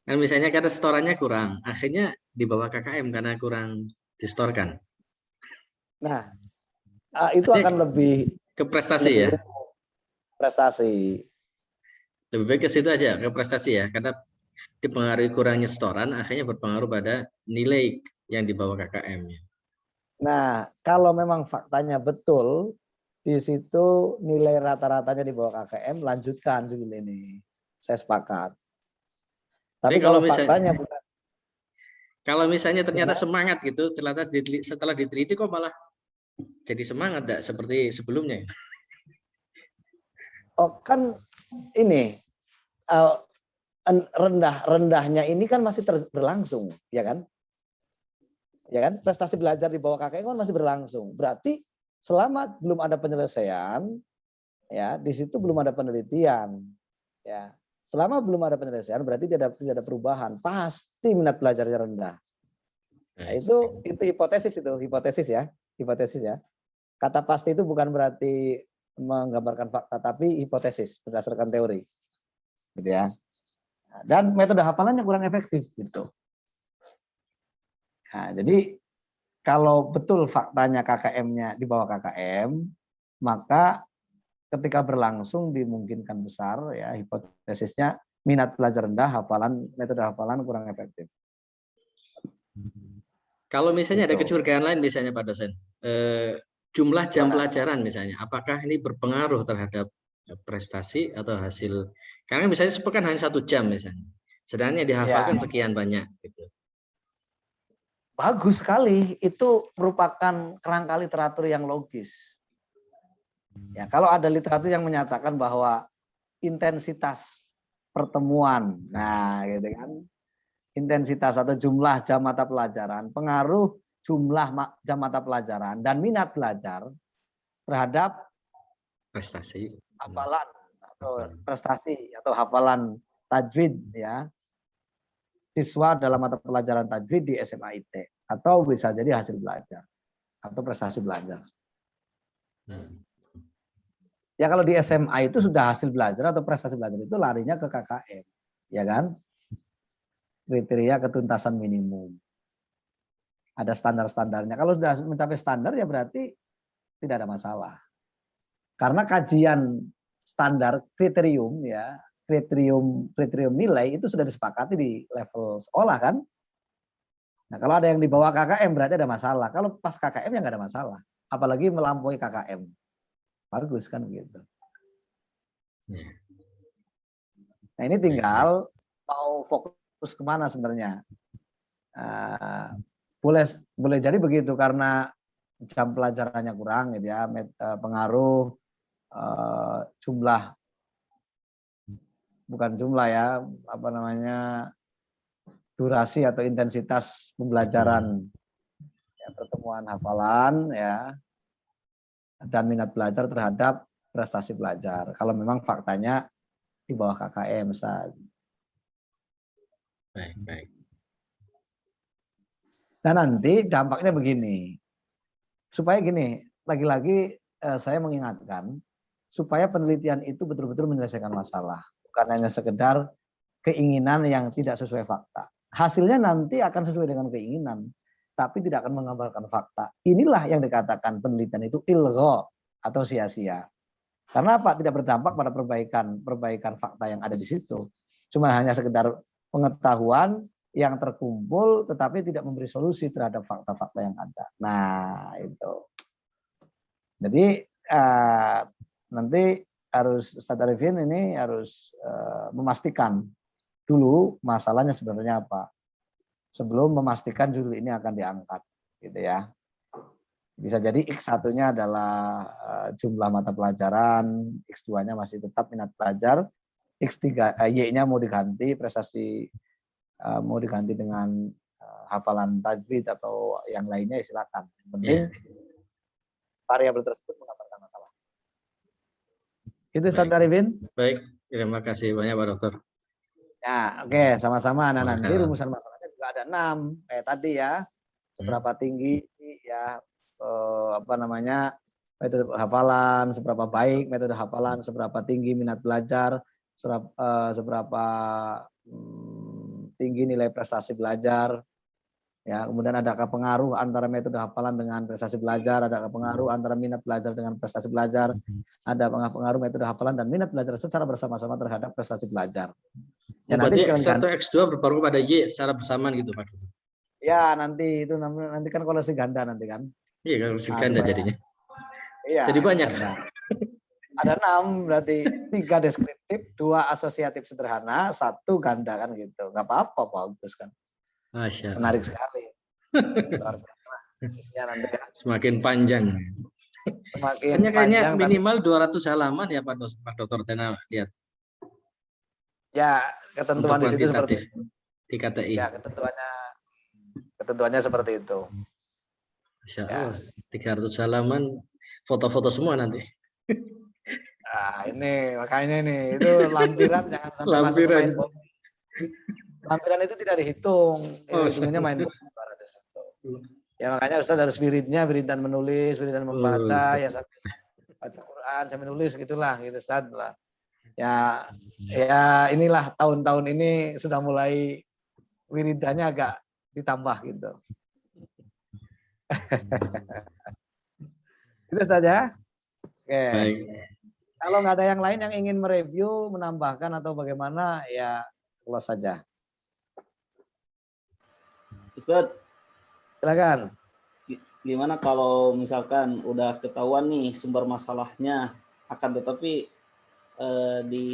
kan misalnya karena setorannya kurang, akhirnya di bawah KKM karena kurang distorkan. Nah, itu akan lebih ke prestasi ya. Prestasi. Lebih baik ke situ aja, ke prestasi ya, karena dipengaruhi kurangnya setoran, akhirnya berpengaruh pada nilai yang di bawah KKM. Nah, kalau memang faktanya betul, di situ nilai rata-ratanya di bawah KKM, lanjutkan dulu ini. Saya sepakat. Tapi kalau faktanya bukan. Kalau misalnya ternyata semangat gitu, setelah diteliti kok malah jadi semangat, enggak seperti sebelumnya. Oh kan ini rendahnya ini kan masih berlangsung, ya kan? Ya kan? Prestasi belajar di bawah KKM kan masih berlangsung. Berarti selama belum ada penyelesaian, ya di situ belum ada penelitian, ya. Selama belum ada penyelesaian berarti tidak ada perubahan. Pasti minat belajarnya rendah. Nah, itu hipotesis ya, hipotesis ya. Kata pasti itu bukan berarti menggambarkan fakta, tapi hipotesis berdasarkan teori, gitu ya. Dan metode hafalannya kurang efektif, gitu. Nah, jadi kalau betul faktanya KKM-nya di bawah KKM, maka ketika berlangsung dimungkinkan besar, ya hipotesisnya minat belajar rendah, metode hafalan kurang efektif. Kalau misalnya ada kecurigaan lain, misalnya Pak dosen. Jumlah jam pelajaran misalnya, apakah ini berpengaruh terhadap prestasi atau hasil? Karena misalnya sepekan hanya 1 jam misalnya, sedangkan dihafalkan sekian banyak. Gitu. Bagus sekali, itu merupakan kerangka literatur yang logis. Ya, kalau ada literatur yang menyatakan bahwa intensitas pertemuan, nah gitu kan, intensitas atau jumlah jam mata pelajaran, pengaruh jumlah jam mata pelajaran dan minat belajar terhadap prestasi hafalan atau prestasi atau hafalan tajwid ya siswa dalam mata pelajaran tajwid di SMIT atau bisa jadi hasil belajar atau prestasi belajar. Ya kalau di SMA itu sudah hasil belajar atau prestasi belajar itu larinya ke KKM, ya kan? Kriteria ketuntasan minimum. Ada standar-standarnya. Kalau sudah mencapai standar ya berarti tidak ada masalah. Karena kajian standar kriterium ya, kriterium nilai itu sudah disepakati di level sekolah kan. Nah, kalau ada yang di bawah KKM berarti ada masalah. Kalau pas KKM ya nggak ada masalah. Apalagi melampaui KKM. Bagus kan gitu. Nah, ini tinggal mau fokus kemana sebenarnya. Boleh jadi begitu karena jam pelajarannya kurang gitu ya, pengaruh durasi atau intensitas pembelajaran ya, pertemuan hafalan ya dan minat belajar terhadap prestasi belajar. Kalau memang faktanya di bawah KKM saja. Baik. Nah nanti dampaknya begini, supaya gini, lagi-lagi saya mengingatkan, supaya penelitian itu betul-betul menyelesaikan masalah, bukan hanya sekedar keinginan yang tidak sesuai fakta. Hasilnya nanti akan sesuai dengan keinginan. tapi tidak akan mengabarkan fakta. Inilah yang dikatakan penelitian itu ilgha atau sia-sia. Karena apa? Tidak berdampak pada perbaikan fakta yang ada di situ. Cuma hanya sekedar pengetahuan yang terkumpul tetapi tidak memberi solusi terhadap fakta-fakta yang ada. Nah, itu. Jadi nanti harus Ustaz Arifin ini harus memastikan dulu masalahnya sebenarnya apa. Sebelum memastikan judul ini akan diangkat, gitu ya. Bisa jadi X1-nya adalah jumlah mata pelajaran, X2-nya masih tetap minat belajar, X3 Y-nya mau diganti prestasi mau diganti dengan hafalan tajwid atau yang lainnya silakan. Yang penting variabel tersebut mengabarkan masalah. Itu Ustaz Arifin. Baik, terima kasih banyak Pak Dokter. Ya, oke, sama-sama. Nah, nanti rumusan masalahnya juga ada 6 kayak tadi ya. Seberapa tinggi ya metode hafalan, seberapa baik metode hafalan, seberapa tinggi minat belajar, seberapa tinggi nilai prestasi belajar. Ya, kemudian adakah pengaruh antara metode hafalan dengan prestasi belajar, adakah pengaruh antara minat belajar dengan prestasi belajar, ada pengaruh metode hafalan dan minat belajar secara bersama-sama terhadap prestasi belajar. Ya, berarti X1 X2 berpengaruh pada Y secara bersamaan gitu Pak Dokter. Ya, nanti kan koleksi ganda nanti kan. Iya, koleksi ganda jadinya. Iya. Jadi banyak. Ada 6 berarti 3 deskriptif, 2 asosiatif sederhana, 1 ganda kan gitu. Enggak apa-apa, bagus kan. Masya Allah. Menarik sekali. Nanti ya. Semakin panjang. Semakin kayaknya panjang, minimal 200 halaman ya Pak Dokter Tena lihat. Ya, ketentuan di situ seperti itu. Di KTI. Ya, ketentuannya seperti itu. Masya Allah, 300 halaman, foto-foto semua nanti. Nah, ini makanya ini itu lampiran jangan sampai masuk ke main bola. Lampiran itu tidak dihitung, hitungnya main bola. Ya makanya Ustaz harus wiridan menulis, wiridan membaca, ya sambil baca Quran, sambil nulis gitulah, gitu Ustaz lah. Ya inilah tahun-tahun ini sudah mulai wiridannya agak ditambah gitu. Itu saja. Oke. Baik. Kalau nggak ada yang lain yang ingin mereview, menambahkan atau bagaimana, ya close saja. Ustaz, Silakan. gimana kalau misalkan udah ketahuan nih sumber masalahnya, akan tetapi di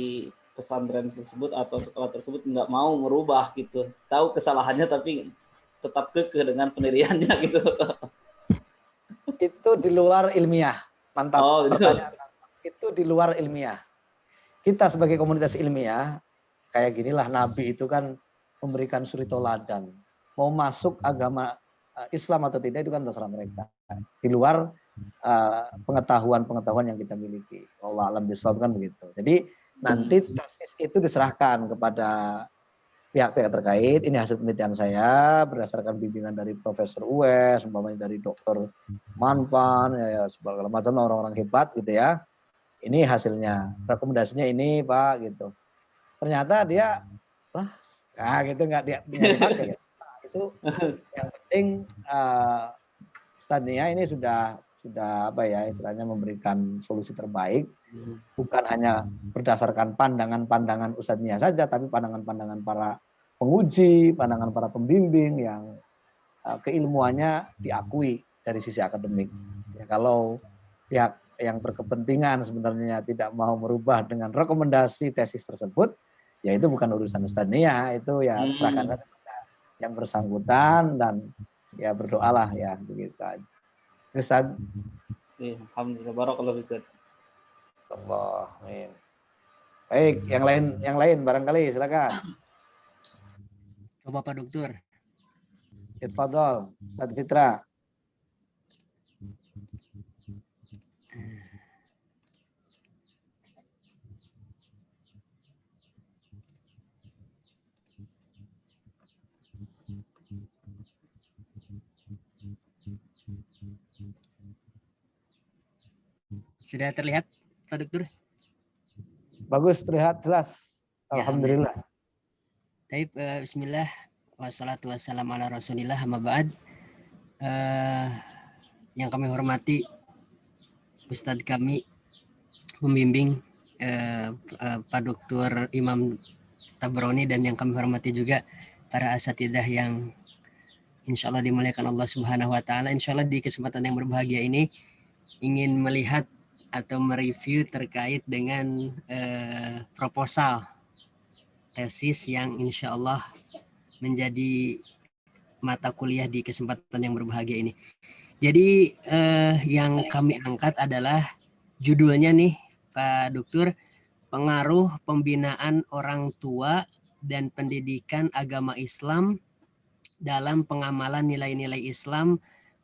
pesantren tersebut atau sekolah tersebut nggak mau merubah gitu, tahu kesalahannya tapi tetap kekeh dengan pendiriannya gitu. Itu di luar ilmiah. Mantap. Oh, gitu. Itu di luar ilmiah. Kita sebagai komunitas ilmiah, kayak ginilah Nabi itu kan memberikan suri toladan. Mau masuk agama Islam atau tidak itu kan terserah mereka. Di luar pengetahuan yang kita miliki. Allah alam bisawab kan begitu. Jadi nanti tesis itu diserahkan kepada pihak-pihak terkait. Ini hasil penelitian saya berdasarkan bimbingan dari Profesor Uwes, umpamanya dari Dr. Manpan, ya segala macam orang-orang hebat gitu ya. Ini hasilnya, rekomendasinya ini Pak gitu. Ternyata dia gitu nggak dipakai. Nah, itu yang penting Ustadznya ini sudah apa ya istilahnya memberikan solusi terbaik, bukan hanya berdasarkan pandangan-pandangan Ustadznya saja, tapi pandangan-pandangan para penguji, pandangan para pembimbing yang keilmuannya diakui dari sisi akademik. Ya, kalau pihak yang berkepentingan sebenarnya tidak mau merubah dengan rekomendasi tesis tersebut, ya itu bukan urusan Ustadznya, itu ya serahkan kepada yang bersangkutan dan ya berdoalah ya begitu aja. Ustaz. Alhamdulillah, barakallahu fiik. Allah, amin. Baik, yang lain barangkali silakan. Coba Pak Dokter. Tafadhol, Ustaz Fitra. Sudah terlihat Pak Dokter? Bagus, terlihat jelas. Alhamdulillah. Baik, bismillah wassalatu wassalamu ala Rasulillah amma ba'd. yang kami hormati Ustadz kami pembimbing Pak Dr. Imam Tabroni, dan yang kami hormati juga para asatidzah yang insya Allah dimuliakan Allah Subhanahu wa Ta'ala. Insya Allah di kesempatan yang berbahagia ini ingin melihat atau mereview terkait dengan proposal tesis yang insya Allah menjadi mata kuliah di kesempatan yang berbahagia ini. Jadi yang kami angkat adalah judulnya nih Pak Dr. Pengaruh Pembinaan Orang Tua dan Pendidikan Agama Islam dalam Pengamalan Nilai-Nilai Islam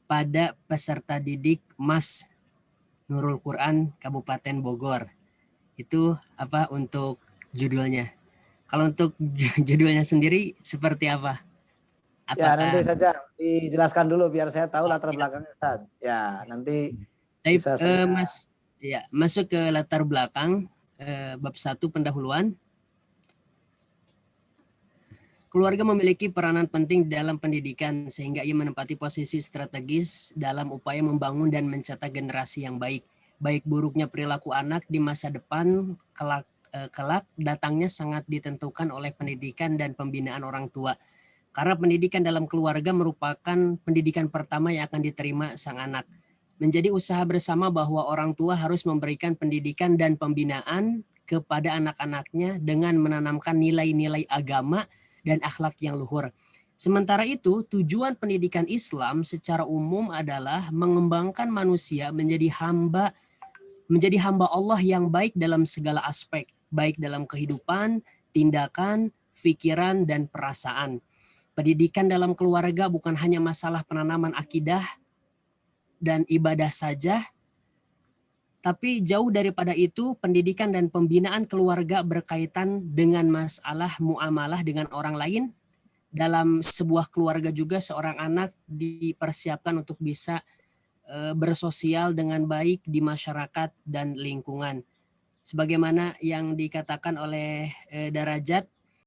pada Peserta Didik MAS Nurul Quran Kabupaten Bogor. Itu apa untuk judulnya? Kalau untuk judulnya sendiri seperti apa? Ya, nanti saja dijelaskan dulu biar saya tahu latar belakangnya, Ustaz. Ya, nanti bisa saya... Mas, ya, masuk ke latar belakang bab 1 pendahuluan. Keluarga memiliki peranan penting dalam pendidikan sehingga ia menempati posisi strategis dalam upaya membangun dan mencetak generasi yang baik. Baik buruknya perilaku anak di masa depan kelak datangnya sangat ditentukan oleh pendidikan dan pembinaan orang tua. Karena pendidikan dalam keluarga merupakan pendidikan pertama yang akan diterima sang anak. Menjadi usaha bersama bahwa orang tua harus memberikan pendidikan dan pembinaan kepada anak-anaknya dengan menanamkan nilai-nilai agama dan akhlak yang luhur. Sementara itu, tujuan pendidikan Islam secara umum adalah mengembangkan manusia menjadi hamba Allah yang baik dalam segala aspek, baik dalam kehidupan, tindakan, pikiran, dan perasaan. Pendidikan dalam keluarga bukan hanya masalah penanaman akidah dan ibadah saja, tapi jauh daripada itu, pendidikan dan pembinaan keluarga berkaitan dengan masalah muamalah dengan orang lain. Dalam sebuah keluarga juga seorang anak dipersiapkan untuk bisa bersosial dengan baik di masyarakat dan lingkungan. Sebagaimana yang dikatakan oleh Darajat